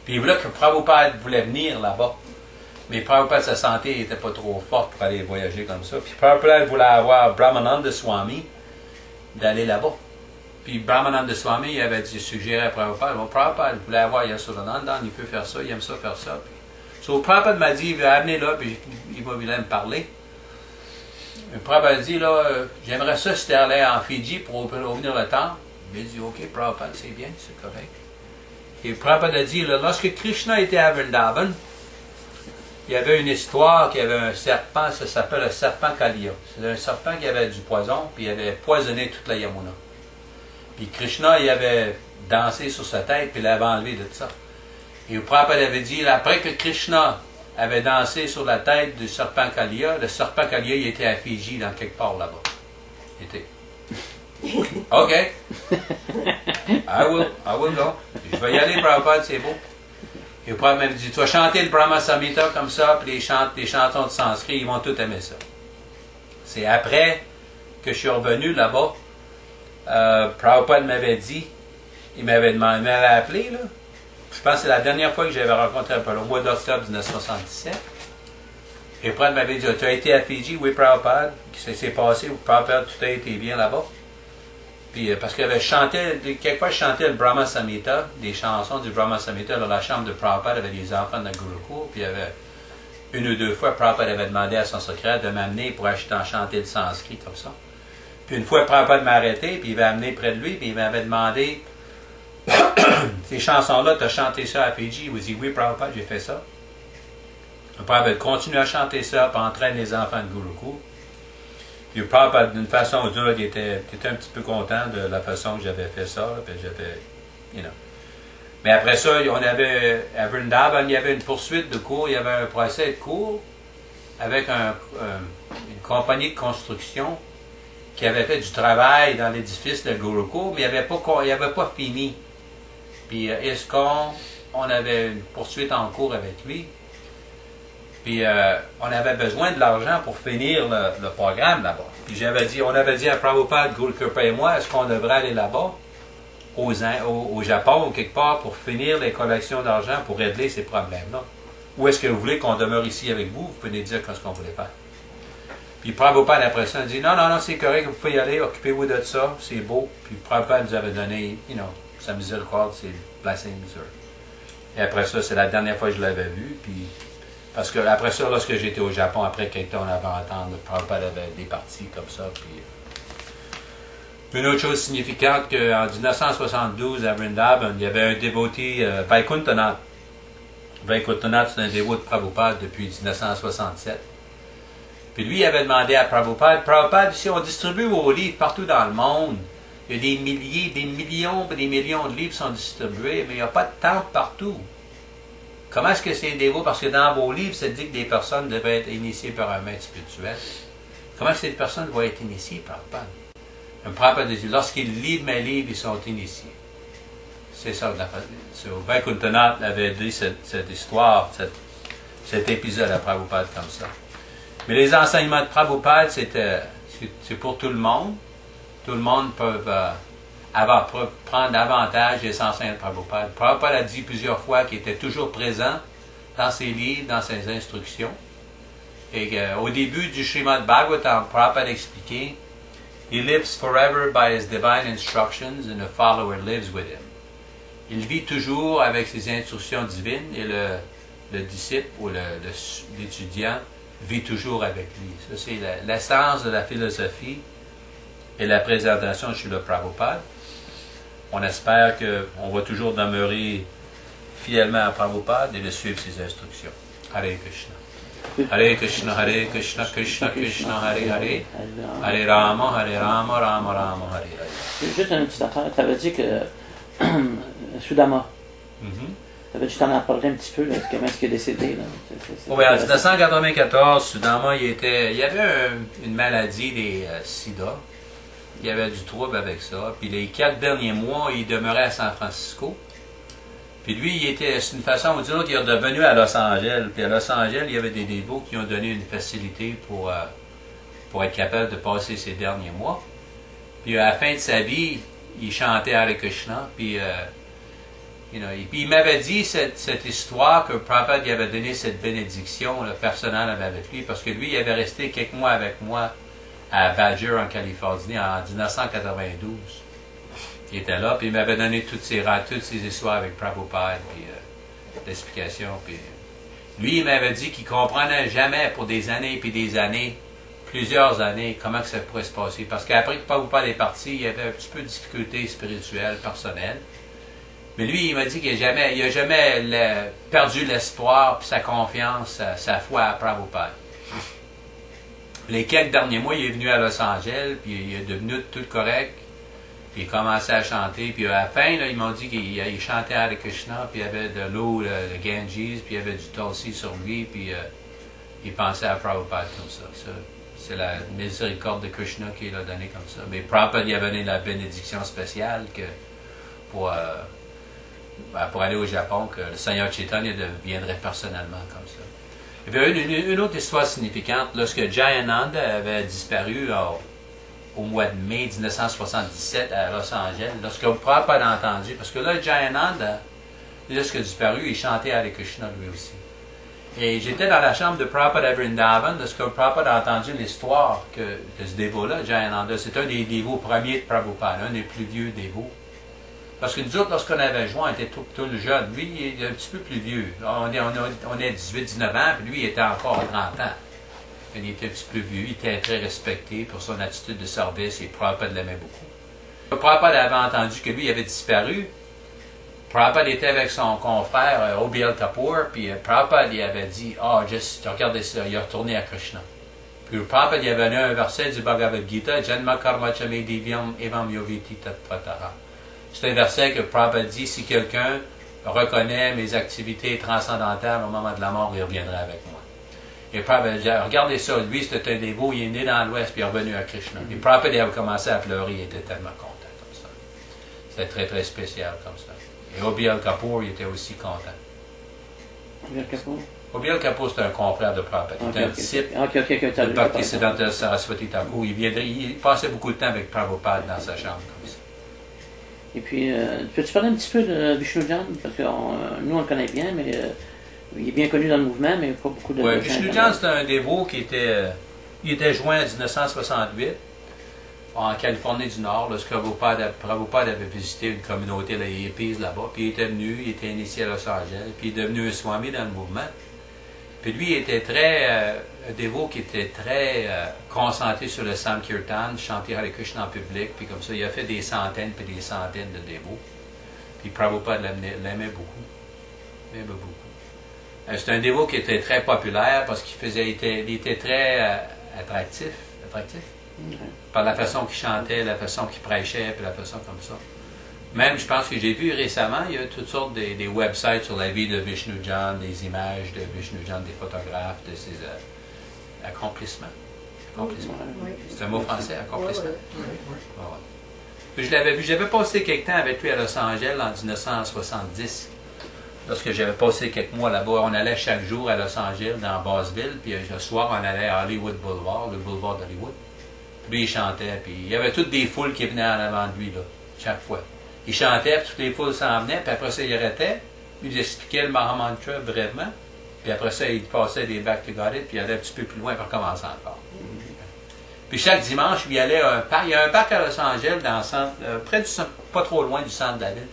Puis il voulait que Prabhupada voulait venir là-bas. Mais Prabhupada, sa santé n'était pas trop forte pour aller voyager comme ça. Puis Prabhupada voulait avoir Brahmananda Swami d'aller là-bas. Puis Brahmananda Swami il avait suggéré à Prabhupada, bon, Prabhupada voulait avoir Yashodananda, il peut faire ça, il aime ça faire ça. Puis, Prabhupada m'a dit, il veut amener là, puis il va venir me parler. Prabhupada a dit, là, j'aimerais ça si tu allais en Fidji pour ouvrir le temple. Il a dit, ok, Prabhupada, c'est bien, c'est correct. Et Prabhupada a dit, là, lorsque Krishna était à Vrindavan, il y avait une histoire qu'il y avait un serpent, ça s'appelle le serpent Kaliya. C'est un serpent qui avait du poison, puis il avait poisonné toute la Yamuna. Puis Krishna, il avait dansé sur sa tête, puis il l'avait enlevé de tout ça. Et Prabhupada avait dit, là, après que Krishna avait dansé sur la tête du serpent Kaliya, le serpent Kaliya, il était à Fidji, dans quelque part là-bas. Il était. OK. I will go. Je vais y aller, Prabhupada, c'est beau. Et Prabhupada m'avait dit, tu vas chanter le Brahma Samhita comme ça, puis les chansons de sanskrit, ils vont tout aimer ça. C'est après que je suis revenu là-bas, Prabhupada m'avait dit, il m'avait appelé, là. Je pense que c'est la dernière fois que j'avais rencontré un peu, au mois d'octobre 1977. Et Prabhupada m'avait dit, tu as été à Fidji? Oui, Prabhupada. Qu'est-ce qui s'est passé? Prabhupada, tout a été bien là-bas. Puis, parce qu'il avait chanté, quelquefois je chantais le Brahma Samhita, des chansons du Brahma Samhita dans la chambre de Prabhupada avec les enfants de Gurukul. Puis il y avait une ou deux fois, Prabhupada avait demandé à son secrétaire de m'amener pour chanter le sanskrit comme ça. Puis une fois, Prabhupada m'a arrêté, puis il m'a amené près de lui, puis il m'avait demandé, ces chansons-là, tu as chanté ça à Fidji? Il m'a dit, oui, Prabhupada, j'ai fait ça. Prabhupada continue à chanter ça, puis entraîne les enfants de Gurukul. Puis Prabhupada, d'une façon ou d'une autre, il était un petit peu content de la façon que j'avais fait ça, là, puis j'avais, Mais après ça, on avait, à Vrindavan, il y avait une poursuite de cours, il y avait un procès de cours avec une compagnie de construction qui avait fait du travail dans l'édifice de Gurukul, mais il n'avait pas fini. Puis ISKCON, on avait une poursuite en cours avec lui. Puis on avait besoin de l'argent pour finir le programme là-bas. Puis on avait dit à Prabhupada, Gurukirpa et moi, est-ce qu'on devrait aller là-bas, au Japon ou quelque part, pour finir les collections d'argent pour régler ces problèmes-là? Ou est-ce que vous voulez qu'on demeure ici avec vous? Vous pouvez dire ce qu'on voulait faire. Puis Prabhupada, après ça, a dit, non, c'est correct, vous pouvez y aller, occupez-vous de ça, c'est beau. Puis Prabhupada nous avait donné, sa miséricorde, c'est blessing, sir. Et après ça, c'est la dernière fois que je l'avais vu, puis parce que après ça, lorsque j'étais au Japon, après quelques temps, on avait entendu Prabhupada avait des parties comme ça. Puis une autre chose significante qu'en 1972, à Vrindavan, il y avait un dévoté, Vaikuntanath. Vaikuntanath, c'est un dévot de Prabhupada depuis 1967. Puis lui, il avait demandé à Prabhupada, si on distribue vos livres partout dans le monde, il y a des milliers, des millions de livres sont distribués, mais il n'y a pas de temple partout. Comment est-ce que c'est dévot? Parce que dans vos livres, ça dit que des personnes devaient être initiées par un maître spirituel. Comment est-ce que ces personnes vont être initiées par Prabhupada? Un Prabhupada dit, lorsqu'ils lisent mes livres, ils sont initiés. C'est ça. Vaikuntanath avait dit cette histoire, cet épisode à Prabhupada comme ça. Mais les enseignements de Prabhupada, c'est pour tout le monde. Tout le monde peut prendre avantage des enseignements de Prabhupada. Prabhupada a dit plusieurs fois qu'il était toujours présent dans ses livres, dans ses instructions. Et au début du Srimad Bhagavatam, Prabhupada a expliqué, He lives forever by his divine instructions and the follower lives with him. il vit toujours avec ses instructions divines et le disciple ou l'étudiant vit toujours avec lui. Ça, c'est l'essence de la philosophie et la présentation de Srila Prabhupada. On espère qu'on va toujours demeurer fidèlement à Prabhupada et de suivre ses instructions. Hare Krishna. Hare Krishna, Hare Krishna, Krishna Krishna, Hare Hare. Hare Rama, Rama Rama, Hare Hare. Juste une petite affaire. Tu avais dit que Sudama, tu avais dit que tu en as parlé un petit peu, là, comment est-ce qu'il est décédé. Là. Oui, en 1994, Sudama, il y avait une maladie des sida. Il y avait du trouble avec ça. Puis les 4 derniers mois, il demeurait à San Francisco. Puis lui, c'est une façon ou d'une autre, il est revenu à Los Angeles. Puis à Los Angeles, il y avait des dévots qui ont donné une facilité pour être capable de passer ces derniers mois. Puis à la fin de sa vie, il chantait Hare Krishna. Puis, puis il m'avait dit cette histoire que Prabhupada lui avait donné cette bénédiction personnelle avec lui, parce que lui, il avait resté quelques mois avec moi à Badger, en Californie, en 1992. Il était là, puis il m'avait donné toutes ces histoires avec Prabhupada, puis l'explication. Puis lui, il m'avait dit qu'il ne comprenait jamais pour des années, puis des années, plusieurs années, comment que ça pourrait se passer. Parce qu'après que Prabhupada est parti, il y avait un petit peu de difficultés spirituelles, personnelles. Mais lui, il m'a dit qu'il n'a jamais perdu l'espoir, puis sa confiance, sa foi à Prabhupada. Les quelques derniers mois, il est venu à Los Angeles, puis il est devenu tout correct. Puis il commençait à chanter. Puis à la fin, là, ils m'ont dit qu'il chantait Hare Krishna, puis il y avait de l'eau, le Ganges, puis il y avait du Tulsi sur lui, puis il pensait à Prabhupada comme ça. C'est la miséricorde de Krishna qu'il a donné comme ça. Mais Prabhupada lui a donné la bénédiction spéciale que pour aller au Japon, que le Seigneur Chaitanya deviendrait personnellement comme ça. Et puis une autre histoire significante, lorsque Jayananda avait disparu au mois de mai 1977 à Los Angeles, lorsque Prabhupada a entendu, parce que là, Jayananda, lorsque il a disparu, il chantait Hare Krishna lui aussi. Et j'étais dans la chambre de Prabhupada à Vrindavan, lorsque Prabhupada a entendu l'histoire que ce dévot-là, Jayananda, c'est un des dévots premiers de Prabhupada, un des plus vieux dévots. Parce que nous autres, lorsqu'on avait joint, on était tout jeunes. Lui, il est un petit peu plus vieux. On est 18-19 ans, puis lui, il était encore à 30 ans. Il était un petit peu vieux, il était très respecté pour son attitude de service et Prabhupada l'aimait beaucoup. Prabhupada avait entendu que lui avait disparu. Prabhupada était avec son confrère O.B.L. Kapoor, puis Prabhupada lui avait dit « Ah, juste, regardez ça, il est retourné à Krishna. » Puis Prabhupada lui avait donné un verset du Bhagavad Gita « Janma karma chame divyam evam yoviti tat prataha » C'est un verset que Prabhupada dit « Si quelqu'un reconnaît mes activités transcendantales au moment de la mort, il reviendra avec moi. » Et Prabhupada dit, regardez ça, lui c'était un dévot, il est né dans l'Ouest, puis il est revenu à Krishna. Et Prabhupada avait commencé à pleurer, il était tellement content comme ça. C'était très très spécial comme ça. Et O.B.L. Kapoor, il était aussi content. O.B.L. Kapoor? O.B.L. Kapoor, c'était un confrère de Prabhupada. Il était un disciple de Bhaktisiddhanta Saraswati Thakur. Il passait beaucoup de temps avec Prabhupada dans sa chambre comme ça. Et puis, peux-tu parler un petit peu de Vishnujan? Parce que nous, on le connaît bien, mais il est bien connu dans le mouvement, mais il n'y a pas beaucoup de... Oui, Vishnujan, c'est un dévot qui était joint en 1968 en Californie du Nord, lorsque Prabhupada avait visité une communauté de hippies là-bas, puis il était venu, il était initié à Los Angeles, puis il est devenu un swami dans le mouvement. Puis lui, il était un dévot qui était très concentré sur le Sankirtan, chanter Hare Krishna en public, puis comme ça, il a fait des centaines puis des centaines de dévots. Puis Prabhupada l'aimait beaucoup. C'est un dévot qui était très populaire parce il était très attractif, par la façon qu'il chantait, la façon qu'il prêchait, puis la façon comme ça. Même, je pense que j'ai vu récemment, il y a toutes sortes des websites sur la vie de Vishnujan, des images de Vishnujan, des photographes, de ses accomplissements. C'est un mot français, accomplissement. Puis je l'avais vu, j'avais passé quelque temps avec lui à Los Angeles en 1970. Lorsque j'avais passé quelques mois là-bas, on allait chaque jour à Los Angeles, dans Bassville, puis le soir, on allait à Hollywood Boulevard, le boulevard d'Hollywood. Puis lui, il chantait, puis il y avait toutes des foules qui venaient en avant de lui, là, chaque fois. Il chantait, puis toutes les foules s'en venaient, puis après ça, il arrêtait, puis il expliquait le Mahamantra brièvement, puis après ça, il passait des Back to God It, puis il allait un petit peu plus loin pour recommencer encore. Puis chaque dimanche, il y allait il y a un parc à Los Angeles, dans le centre, pas trop loin du centre de la ville.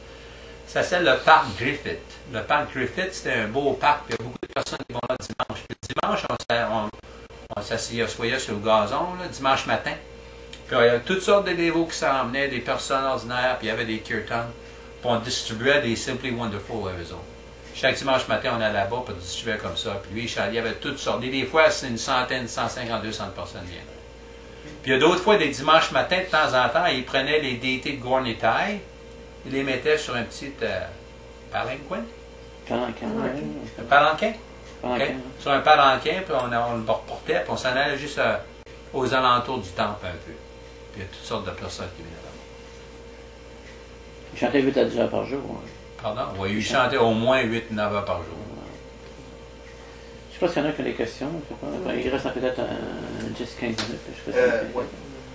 Ça s'appelle le parc Griffith. Le parc Griffith, c'était un beau parc. Il y a beaucoup de personnes qui vont là dimanche. Puis le dimanche, on s'assoyait sur le gazon, là, dimanche matin. Puis il y avait toutes sortes de dévots qui s'en emmenaient, des personnes ordinaires, puis il y avait des kirtans. Puis on distribuait des Simply Wonderful à eux autres. Chaque dimanche matin, on allait là-bas pour distribuer comme ça. Puis lui, il y avait toutes sortes. Et des fois, c'est une centaine, 150, 200 personnes viendraient. Puis il y a d'autres fois, des dimanches matins, de temps en temps, ils prenaient les déités de Gornitai, ils les mettaient sur un petit palanquin. Un palanquin? Okay. Sur un palanquin, puis on le reportait, puis on s'en allait juste aux alentours du temple un peu. Puis il y a toutes sortes de personnes qui venaient là-bas. Il chantait 8 à 10 heures par jour. Hein. Pardon? Oui, il chantait au moins 8-9 heures par jour. Je ne sais pas s'il y en a qui ont des questions. Je sais pas. Il reste peut-être 10-15 minutes. Oui.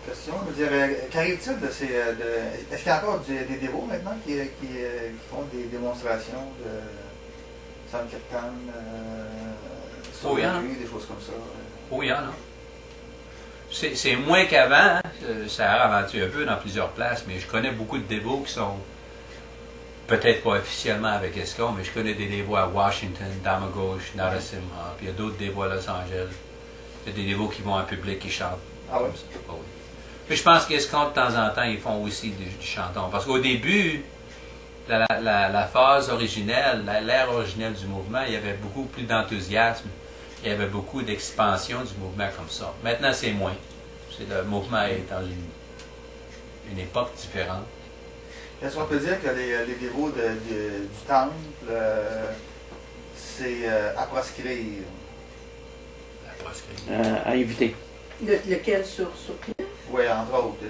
Question. Je veux dire, qu'arrive-t-il de ces. Est-ce qu'il y a encore des dévots maintenant qui font des démonstrations de Sankirtan, Oh, il y en a. des choses comme ça? Oh, il y en a. C'est moins qu'avant. Hein. Ça a ralenti un peu dans plusieurs places, mais je connais beaucoup de dévots qui sont peut-être pas officiellement avec ESCOM, mais je connais des dévots à Washington, Damagouche, Narasimha, puis il y a d'autres dévots à Los Angeles. Il y a des dévots qui vont en public, qui chantent. Ah oui? Oh, oui. Puis je pense qu'ESCOM, de temps en temps, ils font aussi du chanton. Parce qu'au début, la phase originelle, l'ère originelle du mouvement, il y avait beaucoup plus d'enthousiasme. Il y avait beaucoup d'expansion du mouvement comme ça. Maintenant, c'est moins. Le mouvement est dans une époque différente. Est-ce qu'on peut dire que les dévots du temple, c'est à proscrire? À proscrire. À éviter. Lequel sur pied? Oui, entre autres.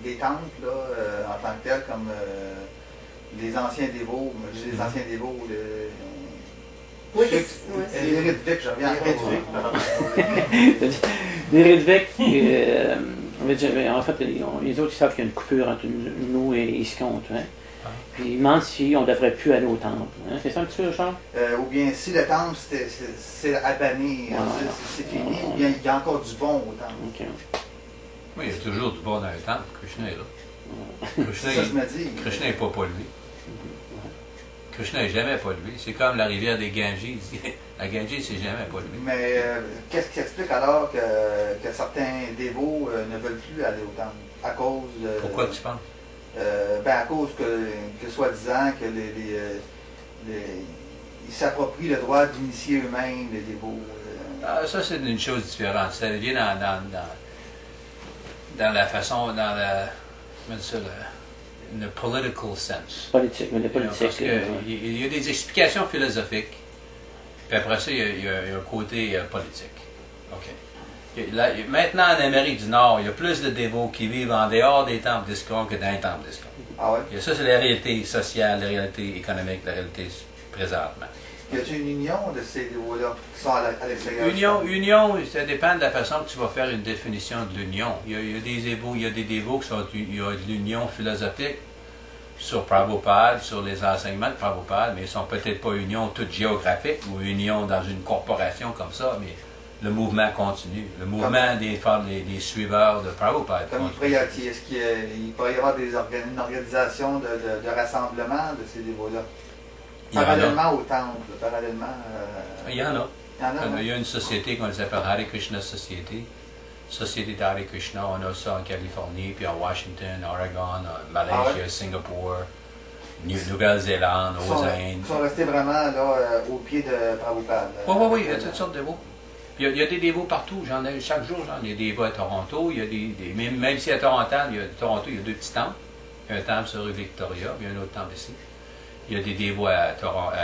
Les temples, là, en tant que tels, comme les anciens dévots, les anciens dévots, Oui, les Ritviques, je reviens à Ritviques. Les Ritviques, en fait, les autres ils savent qu'il y a une coupure entre nous et Iscont. Hein? Puis ils demandent si on ne devrait plus aller au temple. Hein? C'est ça un petit peu, Charles? Ou bien si le temple, c'est à bannir, c'est fini, ou bien il y a encore du bon au temple. Okay. Oui, il y a toujours du bon dans le temple. Krishna est là. C'est ça que je me dis. Krishna n'est pas pollué. Krishna n'est jamais pollué. C'est comme la rivière des Ganges. La Gange, c'est jamais pollué. Mais qu'est-ce qui explique alors que certains dévots ne veulent plus aller au temple? À cause de... Pourquoi tu penses? À cause que soi-disant, que ils s'approprient le droit d'initier eux-mêmes les dévots. Ah, ça, c'est une chose différente. Ça vient dans la façon, dans le political sense. Politique, mais le politique. Parce qu'il y a des explications philosophiques, puis après ça, il y a un côté politique. OK. Là, maintenant, en Amérique du Nord, il y a plus de dévots qui vivent en dehors des temples d'ISKCON que dans les temples d'ISKCON. Ah ouais? Et ça, c'est la réalité sociale, la réalité économique, la réalité présentement. Y a-t-il une union de ces dévots-là qui sont à l'extérieur? Union, ça dépend de la façon que tu vas faire une définition de l'union. Il y a des dévots qui sont il y a de l'union philosophique sur Prabhupada, sur les enseignements de Prabhupada, mais ils ne sont peut-être pas union toute géographique ou union dans une corporation comme ça, mais le mouvement continue. Le mouvement des suiveurs de Prabhupada continue. Est-ce qu'il pourrait y avoir une organisation de rassemblement de ces dévots-là? Parallèlement au temple, parallèlement... Il y en a. Il y a une société qu'on s'appelle Hare Krishna Society. Société d'Hare Krishna, on a ça en Californie, puis en Washington, Oregon, en Malaysia, Singapour, Nouvelle-Zélande, aux Indes. Ils sont restés vraiment là, au pied de Prabhupada. Oui, il y a toutes sortes de dévots. Il y a des dévots partout. Chaque jour, j'en ai des dévots à Toronto. Il y a même si à Toronto, il y a 2 petits temples. Il y a un temple sur rue Victoria, puis il y a un autre temple ici. Il y a des dévots à Toronto.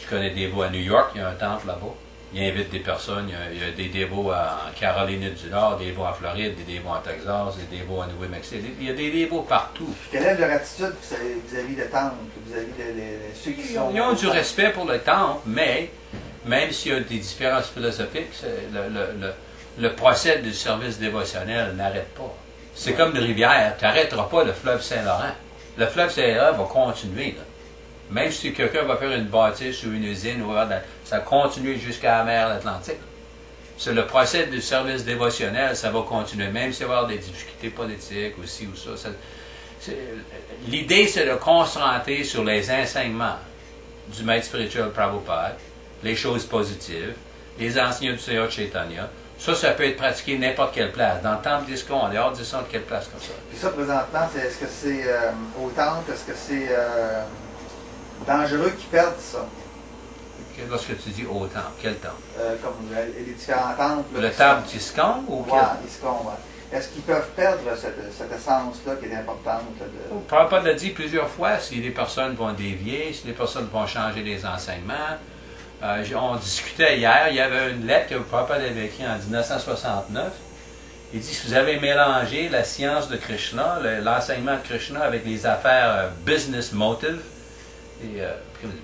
Je connais des dévots à New York, il y a un temple là-bas. Ils invitent des personnes. Il y a des dévots en Caroline du Nord, des dévots en Floride, des dévots en Texas, des dévots à Nouveau-Mexique. Il y a des dévots partout. Quelle est leur attitude vis-à-vis des temples, vis-à-vis de ceux qui sont... Ils ont du respect pour le temple, mais même s'il y a des différences philosophiques, le procès du service dévotionnel n'arrête pas. C'est comme une rivière. Tu n'arrêteras pas le fleuve Saint-Laurent. Le fleuve Saint-Laurent va continuer. Là. Même si quelqu'un va faire une bâtisse ou une usine, ça continue jusqu'à la mer Atlantique. C'est le procès du service dévotionnel, ça va continuer. Même s'il va y avoir des difficultés politiques ou ci ou ça. L'idée, c'est de concentrer sur les enseignements du maître spirituel Prabhupada, les choses positives, les enseignements du Seigneur Chaitanya. Ça peut être pratiqué n'importe quelle place, dans le temple d'ISKCON, en dehors d'ISKCON, de quelle place comme ça. Puis ça, présentement, est-ce que c'est au temple, est-ce que c'est dangereux qu'ils perdent ça? Lorsque tu dis au temple, quel temple? Comme les différents temples. Le temple d'ISKCON ou Oui, ISKCON, ouais. Est-ce qu'ils peuvent perdre cette essence-là qui est importante? Prabhupada l'a dit plusieurs fois, si les personnes vont dévier, si les personnes vont changer les enseignements. On discutait hier, il y avait une lettre que Prabhupada avait écrite en 1969. Il dit, si vous avez mélangé la science de Krishna, l'enseignement de Krishna avec les affaires business motive, et,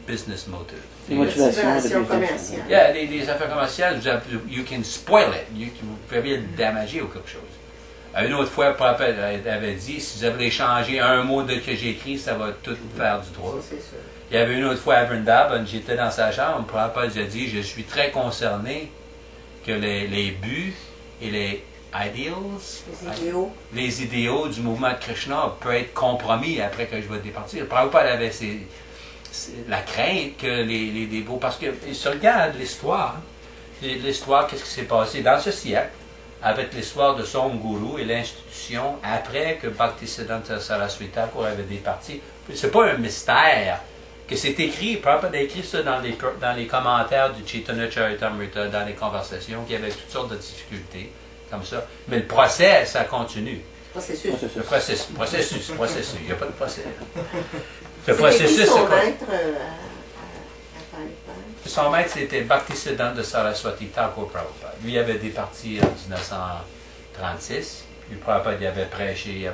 business motive. Les motivations de Motivation business. commerciale. Yeah, les affaires commerciales, you can spoil it. Vous pouvez le damager ou quelque chose. Une autre fois, Prabhupada avait dit, si vous avez changé un mot de que j'ai écrit, ça va tout faire du droit. Ça, c'est sûr. Il y avait une autre fois à Vrindavan, j'étais dans sa chambre, Prabhupada a dit, je suis très concerné que les buts et les les idéaux du mouvement de Krishna peuvent être compromis après que je vais départir. Prabhupada avait la crainte que les dévots, parce que si on regarde l'histoire, qu'est-ce qui s'est passé dans ce siècle, avec l'histoire de son gourou et l'institution après que Bhaktisiddhanta Saraswati Thakur avait départi. C'est pas un mystère que c'est écrit, Prabhupada a écrit ça dans les commentaires du Chaitanya Charitamrita, dans les conversations, qu'il y avait toutes sortes de difficultés, comme ça. Mais le procès, ça continue. Processus. Le processus, il n'y a pas de procès. Le C'était processus, qui son c'est quoi? maître à Panipat? Son maître, c'était Bhaktisiddhanta Saraswati Thakur Prabhupada. Lui, il avait départi en 1936, puis Prabhupada il avait prêché,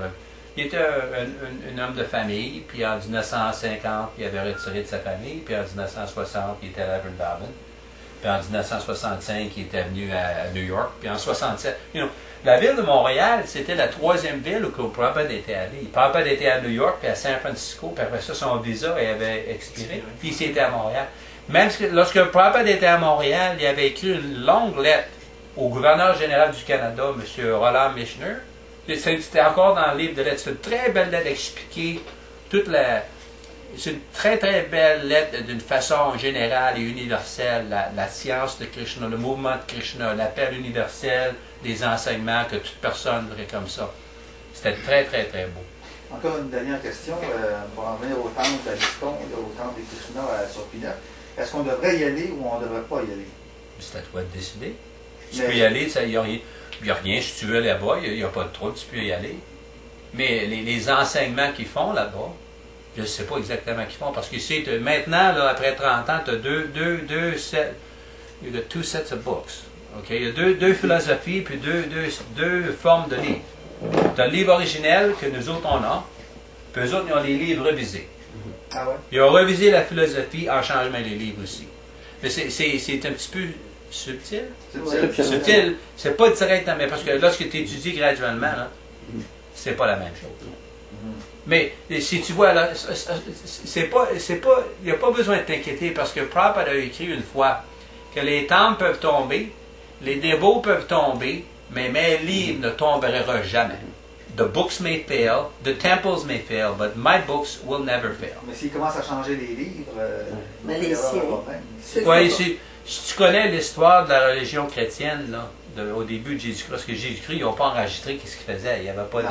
il était un homme de famille, puis en 1950, il avait retiré de sa famille, puis en 1960, il était à Vrindavan, puis en 1965, il était venu à New York, puis en 1967, la ville de Montréal, c'était la troisième ville où Prabhupada était allé. Prabhupada était à New York, puis à San Francisco, puis après ça, son visa avait expiré, puis il s'était à Montréal. Même lorsque Prabhupada était à Montréal, il avait écrit une longue lettre au gouverneur général du Canada, M. Roland Michener. C'était encore dans le livre de lettres. C'est une très belle lettre expliquée c'est une très très belle lettre d'une façon générale et universelle, la science de Krishna, le mouvement de Krishna, l'appel universel des enseignements que toute personne ferait comme ça. C'était très très très beau. Encore une dernière question, pour en venir au temple d'Aliscon, au temple de Krishna sur Pinot. Est-ce qu'on devrait y aller ou on ne devrait pas y aller? C'est à toi de décider. Tu peux y aller, il n'y a rien. Si tu veux là-bas, il n'y a pas de trouble, tu peux y aller. Mais les enseignements qu'ils font là-bas, je ne sais pas exactement qu'ils font, parce que c'est maintenant, là, après 30 ans, tu as deux sets of books. Okay? Il y a deux philosophies, puis deux formes de livres. Tu as le livre originel que nous autres on a, puis eux autres, ils ont les livres révisés. Ah ouais? Ils ont révisé la philosophie en changeant les livres aussi. Mais c'est un petit peu subtil. Subtil, c'est pas directement, mais parce que lorsque tu étudies graduellement, là, c'est pas la même chose. Mais si tu vois, là, il n'y a pas besoin de t'inquiéter parce que Prabhupada a écrit une fois que les temples peuvent tomber, les dévots peuvent tomber, mais mes livres ne tomberont jamais. The books may fail, the temples may fail, but my books will never fail. Mais s'ils commencent à changer les livres, Mais il y les aura un siens. problème. Oui, si tu connais l'histoire de la religion chrétienne, là, au début de Jésus-Christ, parce que Jésus-Christ, ils n'ont pas enregistré ce qu'il faisait, il n'y avait pas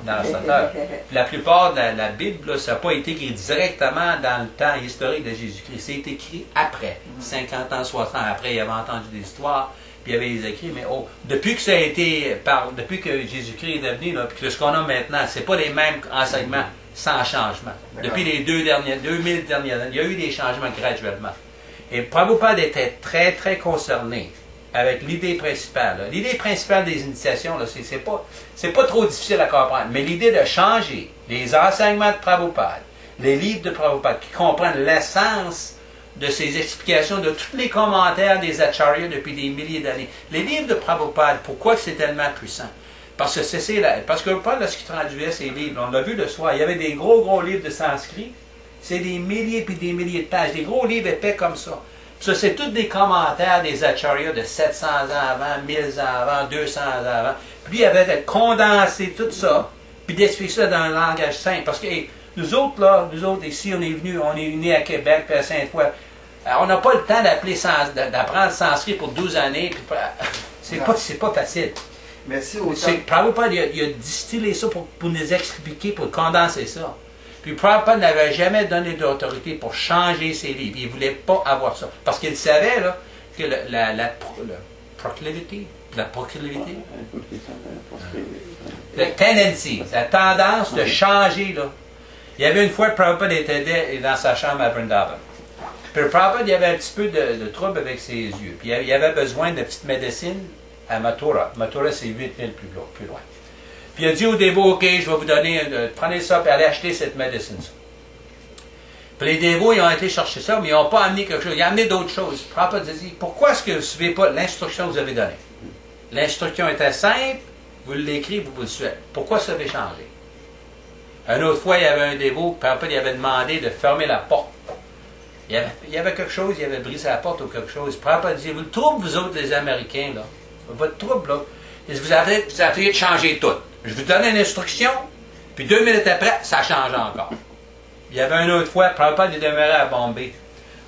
d'enregistreur. La plupart de la Bible, là, ça n'a pas été écrit directement dans le temps historique de Jésus-Christ, c'est écrit après, 50 ans, 60 ans après, il avait entendu des histoires, puis il avait les écrits, mais depuis que ça a été, depuis que Jésus-Christ est devenu, là, puis que ce qu'on a maintenant, c'est pas les mêmes enseignements sans changement. Depuis les 2000 dernières années, il y a eu des changements graduellement. Et Prabhupada était très, très concerné avec l'idée principale. L'idée principale des initiations, c'est pas trop difficile à comprendre, mais l'idée de changer les enseignements de Prabhupada, les livres de Prabhupada, qui comprennent l'essence de ces explications, de tous les commentaires des acharyas depuis des milliers d'années. Les livres de Prabhupada, pourquoi c'est tellement puissant? Parce que Prabhupada, lorsqu'il traduisait ces livres, on l'a vu le soir, il y avait des gros livres de sanskrit, c'est des milliers puis des milliers de pages, des gros livres épais comme ça. Ça, c'est tous des commentaires des acharyas de 700 ans avant, 1000 ans avant, 200 ans avant. Puis il avait condensé tout ça, puis d'expliquer ça dans un langage simple. Parce que hey, nous autres, là, ici, on est venus à Québec, puis à Sainte-Foy. On n'a pas le temps d'apprendre le sanskrit pour 12 années. C'est pas facile. Mais si autant... Prabhupada, il a distillé ça pour nous expliquer, pour condenser ça. Puis Prabhupada n'avait jamais donné d'autorité pour changer ses livres. Il ne voulait pas avoir ça. Parce qu'il savait là, que la proclivité, la tendency, la tendance de changer, là. Il y avait une fois, Prabhupada était dans sa chambre à Vrindavan. Puis Prabhupada, il avait un petit peu de trouble avec ses yeux. Puis il avait besoin de petites médecines à Mathura. Mathura, c'est 8000 plus loin. Puis il a dit au dévot, OK, je vais vous donner, prenez ça, puis allez acheter cette médecine. Puis les dévots, ils ont été chercher ça, mais ils n'ont pas amené quelque chose. Ils ont amené d'autres choses. Prabhupada a dit, pourquoi est-ce que vous ne suivez pas l'instruction que vous avez donnée? L'instruction était simple, vous l'écrivez, vous le suivez. Pourquoi ça avait changé? Une autre fois, il y avait un dévot, Prabhupada il avait demandé de fermer la porte. Il y avait quelque chose, il avait brisé la porte ou quelque chose. Prabhupada dit, vous le trouble, vous autres, les Américains, là. Votre trouble, là. Vous avez essayé de changer tout. Je vous donne une instruction, puis 2 minutes après, ça change encore. Il y avait une autre fois, Prabhupada il demeurait à Bombay.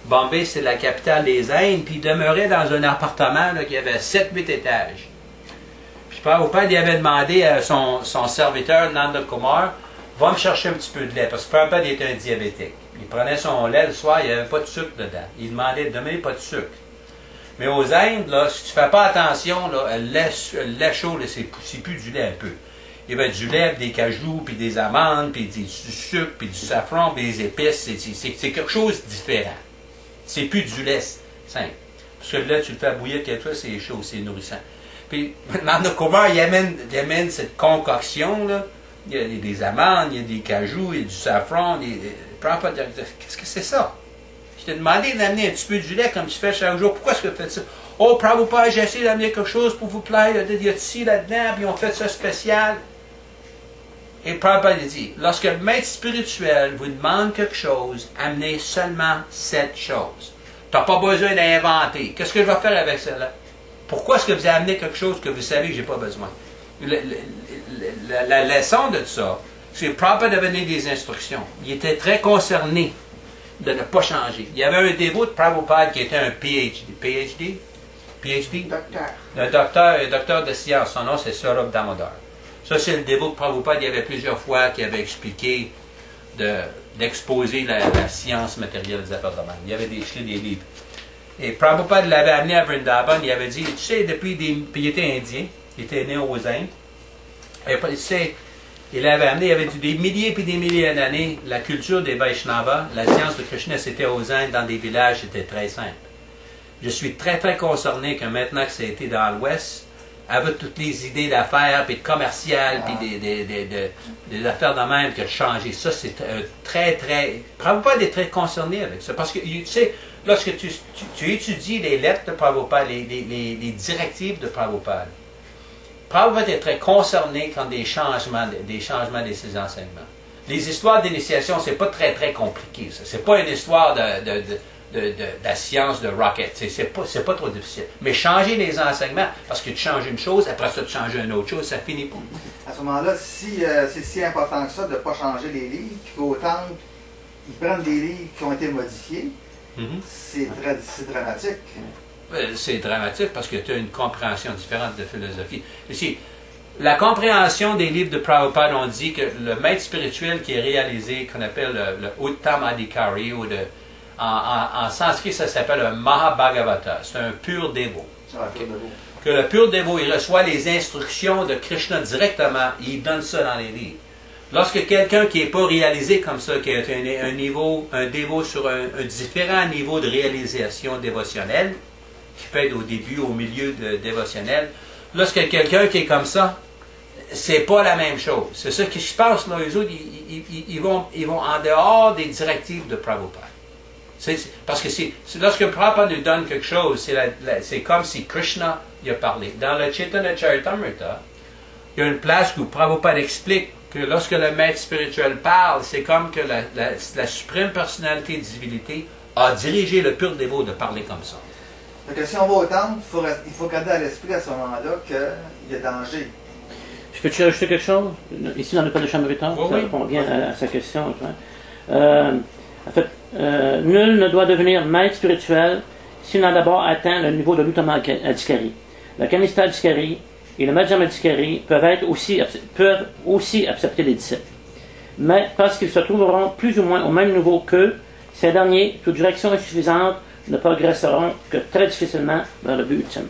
Bombay, c'est la capitale des Indes, puis il demeurait dans un appartement là, qui avait 7-8 étages. Puis Prabhupada il avait demandé à son serviteur, Nanda Kumar, va me chercher un petit peu de lait, parce que Prabhupada était un diabétique. Il prenait son lait le soir, il n'y avait pas de sucre dedans. Il demandait de donner pas de sucre. Mais aux Indes, là, si tu ne fais pas attention, là, le lait chaud, c'est plus du lait un peu. Il y avait du lait, des cajous, puis des amandes, puis du sucre, puis du safran, puis des épices. C'est quelque chose de différent. C'est plus du lait simple. Parce que le lait, tu le fais bouillir quelque chose, c'est chaud, c'est nourrissant. Puis, Nanda Kumar, il amène cette concoction, là. Il y a des amandes, il y a des cajous, il y a du safran. Qu'est-ce que c'est ça? Je t'ai demandé d'amener un petit peu du lait comme tu fais chaque jour. Pourquoi est-ce que tu fais ça? Oh, Prabhupada, j'ai essayé d'amener quelque chose pour vous plaire. Il y a de ci là-dedans, puis on fait ça spécial. Et Prabhupada dit, lorsque le maître spirituel vous demande quelque chose, amenez seulement cette chose. Tu n'as pas besoin d'inventer. Qu'est-ce que je vais faire avec cela? Pourquoi est-ce que vous amenez quelque chose que vous savez que je n'ai pas besoin? La leçon de ça, c'est que Prabhupada avait donné des instructions. Il était très concerné de ne pas changer. Il y avait un dévot de Prabhupada qui était un PhD? Docteur. Un docteur de science. Son nom, c'est Saurabh Damodar. Ça, c'est le dévot de Prabhupada. Il y avait plusieurs fois qui avait expliqué d'exposer la science matérielle des affaires de même. Il y avait des livres. Et Prabhupada l'avait amené à Vrindavan. Il avait dit, tu sais, puis il était indien. Il était né aux Indes. Et tu sais, il avait amené, il avait dit des milliers et des milliers d'années, la culture des Vaishnavas, la science de Krishna, c'était aux Indes, dans des villages, c'était très simple. Je suis très, très concerné que maintenant que ça a été dans l'Ouest, avec toutes les idées d'affaires, puis de commercial, puis des affaires de même, que de changer ça, c'est très, très... Prabhupada est très concerné avec ça. Parce que, tu sais, lorsque tu étudies les lettres de Prabhupada, les directives de Prabhupada, Prabhupada est très concerné quand des changements de ses enseignements. Les histoires d'initiation, c'est pas très, très compliqué. C'est pas une histoire de la science de rocket. C'est pas trop difficile. Mais changer les enseignements, parce que tu changes une chose, après ça, tu changes une autre chose, ça finit pas. À ce moment-là, si c'est si important que ça de ne pas changer les livres, puis qu'autant ils prennent des livres qui ont été modifiés, c'est dramatique. C'est dramatique parce que tu as une compréhension différente de philosophie. Ici, la compréhension des livres de Prabhupada, on dit que le maître spirituel qui est réalisé, qu'on appelle le Uttam Adhikari, ou en sanskrit, ça s'appelle un Mahabhagavata. C'est un pur dévot. Que le pur dévot, il reçoit les instructions de Krishna directement, il donne ça dans les livres. Lorsque quelqu'un qui n'est pas réalisé comme ça, qui a un dévot sur un différent niveau de réalisation dévotionnelle, qui peut être au début, au milieu dévotionnel, lorsque quelqu'un qui est comme ça, c'est pas la même chose. C'est ça qui se passe là, eux autres, ils vont en dehors des directives de Prabhupada. Parce que lorsque Prabhupada nous donne quelque chose, c'est comme si Krishna y a parlé. Dans le Chaitanya Charitamrita, il y a une place où Prabhupada explique que lorsque le maître spirituel parle, c'est comme que la suprême personnalité de divinité a dirigé le pur dévot de parler comme ça. Donc si on va au temple, il faut garder à l'esprit à ce moment-là qu'il y a danger. Je peux-tu ajouter quelque chose? Ici, dans le cas de Chambriton, Oui, ça oui. répond bien à sa question. En fait, nul ne doit devenir maître spirituel s'il n'a d'abord atteint le niveau de l'Uttama Adhikari. La Kanistha Adhikari et le Madhyama Adhikari peuvent aussi accepter les disciples. Mais parce qu'ils se trouveront plus ou moins au même niveau qu'eux, ces derniers, sous direction insuffisante, ne progresseront que très difficilement vers le but ultime.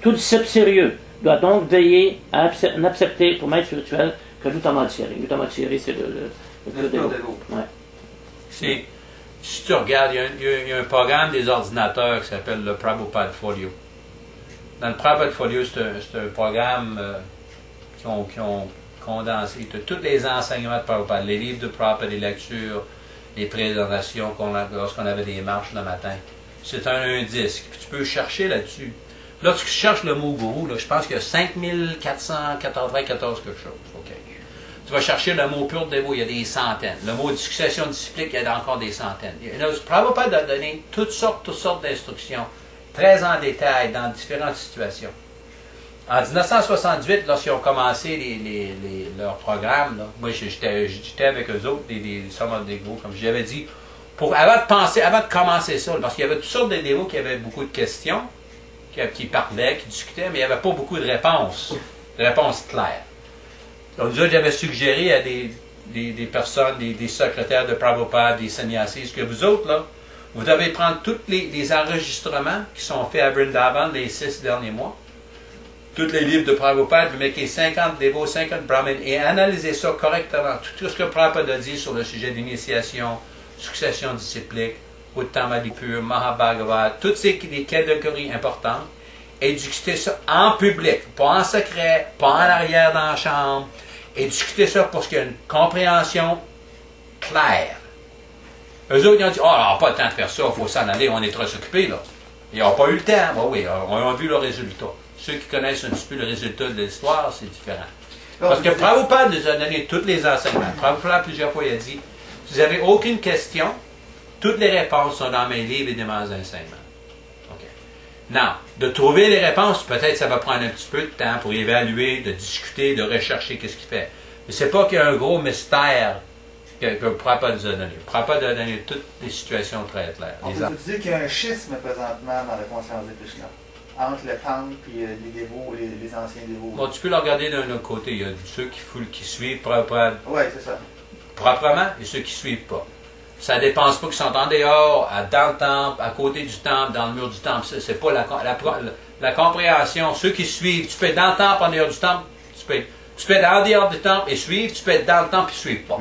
Tout disciple sérieux doit donc veiller à n'accepter pour maître spirituel que l'Uttama Adhikari. L'Uttama Adhikari, c'est le plus dévot. Ouais. Si tu regardes, il y a un programme des ordinateurs qui s'appelle le Prabhupada Folio. Dans le Prabhupada Folio, c'est un programme qui ont condensé tous les enseignements de Prabhupada, les livres de Prabhupada, les lectures, les présentations lorsqu'on avait des marches le matin. C'est un disque. Puis tu peux chercher là-dessus. Là, tu cherches le mot gourou, là, je pense qu'il y a 5494 quelque chose. OK. Tu vas chercher le mot pur dévot, il y a des centaines. Le mot succession disciplique, il y a encore des centaines. Prabhupada a donné toutes sortes d'instructions, très en détail, dans différentes situations. En 1978, lorsqu'ils ont commencé leur programme, là, moi j'étais avec eux autres, des groupes, comme j'avais dit, avant de commencer ça, parce qu'il y avait toutes sortes de dévots qui avaient beaucoup de questions, qui parlaient, qui discutaient, mais il n'y avait pas beaucoup de réponses claires. Donc, j'avais suggéré à des personnes, des secrétaires de Prabhupada, des sannyasis, que vous autres, là, vous devez prendre tous les enregistrements qui sont faits à Vrindavan les 6 derniers mois, tous les livres de Prabhupada, vous mettez 50 dévots, 50 brahmins, et analysez ça correctement. Tout ce que Prabhupada a dit sur le sujet d'initiation, succession disciplique, Uttama Adhikari, Mahabhagavad, toutes ces catégories importantes, et discuter ça en public, pas en secret, pas en arrière dans la chambre, et discuter ça pour qu'il y ait une compréhension claire. Eux autres, ils ont dit, oh, on n'a pas le temps de faire ça, il faut s'en aller, on est très occupés, là. Ils n'ont pas eu le temps. Ben oui, on a vu le résultat. Ceux qui connaissent un petit peu le résultat de l'histoire, c'est différent. Parce que Prabhupada nous a donné tous les enseignements. Prabhupada, plusieurs fois, il a dit, si vous n'avez aucune question, toutes les réponses sont dans mes livres et dans mes enseignements. OK. Non, de trouver les réponses, peut-être ça va prendre un petit peu de temps pour évaluer, de discuter, de rechercher qu'est-ce qu'il fait. Mais c'est pas qu'il y a un gros mystère que Prabhupada nous a donné. Prabhupada a donné toutes les situations très claires. On peut dire qu'il y a un schisme présentement dans la conscience de Krishna, entre le temple et les dévots, les anciens dévots. Bon, tu peux le regarder d'un autre côté. Il y a ceux qui suivent Prabhupada c'est ça. proprement et ceux qui ne suivent pas. Ça ne dépense pas qu'ils sont en dehors, dans le temple, à côté du temple, dans le mur du temple. C'est pas la compréhension. Ceux qui suivent, tu peux être dans le temple, en dehors du temple, tu peux être en dehors du temple et suivre, tu peux être dans le temple et suivre pas.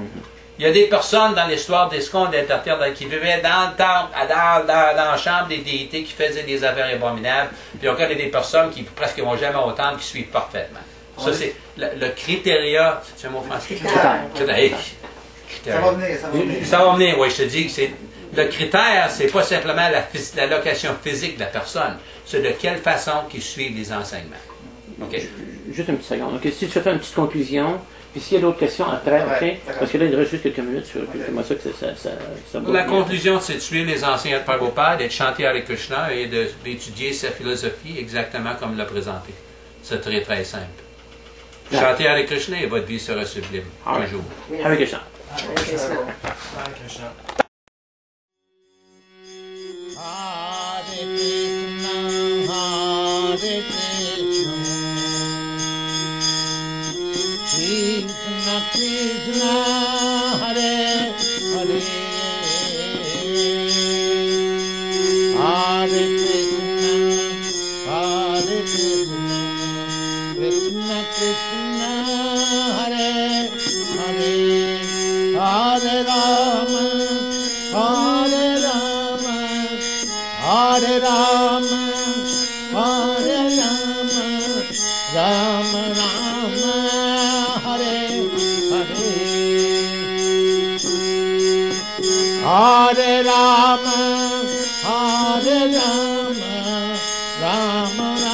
Il y a des personnes dans l'histoire d'Iskon qui vivaient dans le temple, dans la chambre des déités, qui faisaient des affaires abominables. Puis on connaît des personnes qui presque ne vont jamais au temple, qui suivent parfaitement. Ça, c'est le critéria. C'est un mot français? Ça va venir, ça va venir. Ça va venir, oui, je te dis que c'est. Le critère, c'est pas simplement la location physique de la personne, c'est de quelle façon qu'ils suivent les enseignements. OK? Juste une petite seconde. OK, si tu fais une petite conclusion, puis s'il y a d'autres questions après, OK? Parce que là, il reste juste quelques minutes, moi ça que ça La conclusion, c'est de suivre les enseignements de Prabhupada, d'être chanté Hare Krishna et d'étudier sa philosophie exactement comme il l'a présenté. C'est très, très simple. Chantez Hare Krishna et votre vie sera sublime. Un jour. Hare Krishna. Hare Krishna. Hare Krishna. Hare Krishna, Hare Krishna, Krishna Krishna, Hare Hare, Hare Krishna, Hare Krishna, Krishna Krishna, Hare Hare, Hare Rama, Hare Rama, Hare Rama, Hare Rama, Rama Rama, Hare Hare, Hare Rama, Hare Rama, Rama Rama.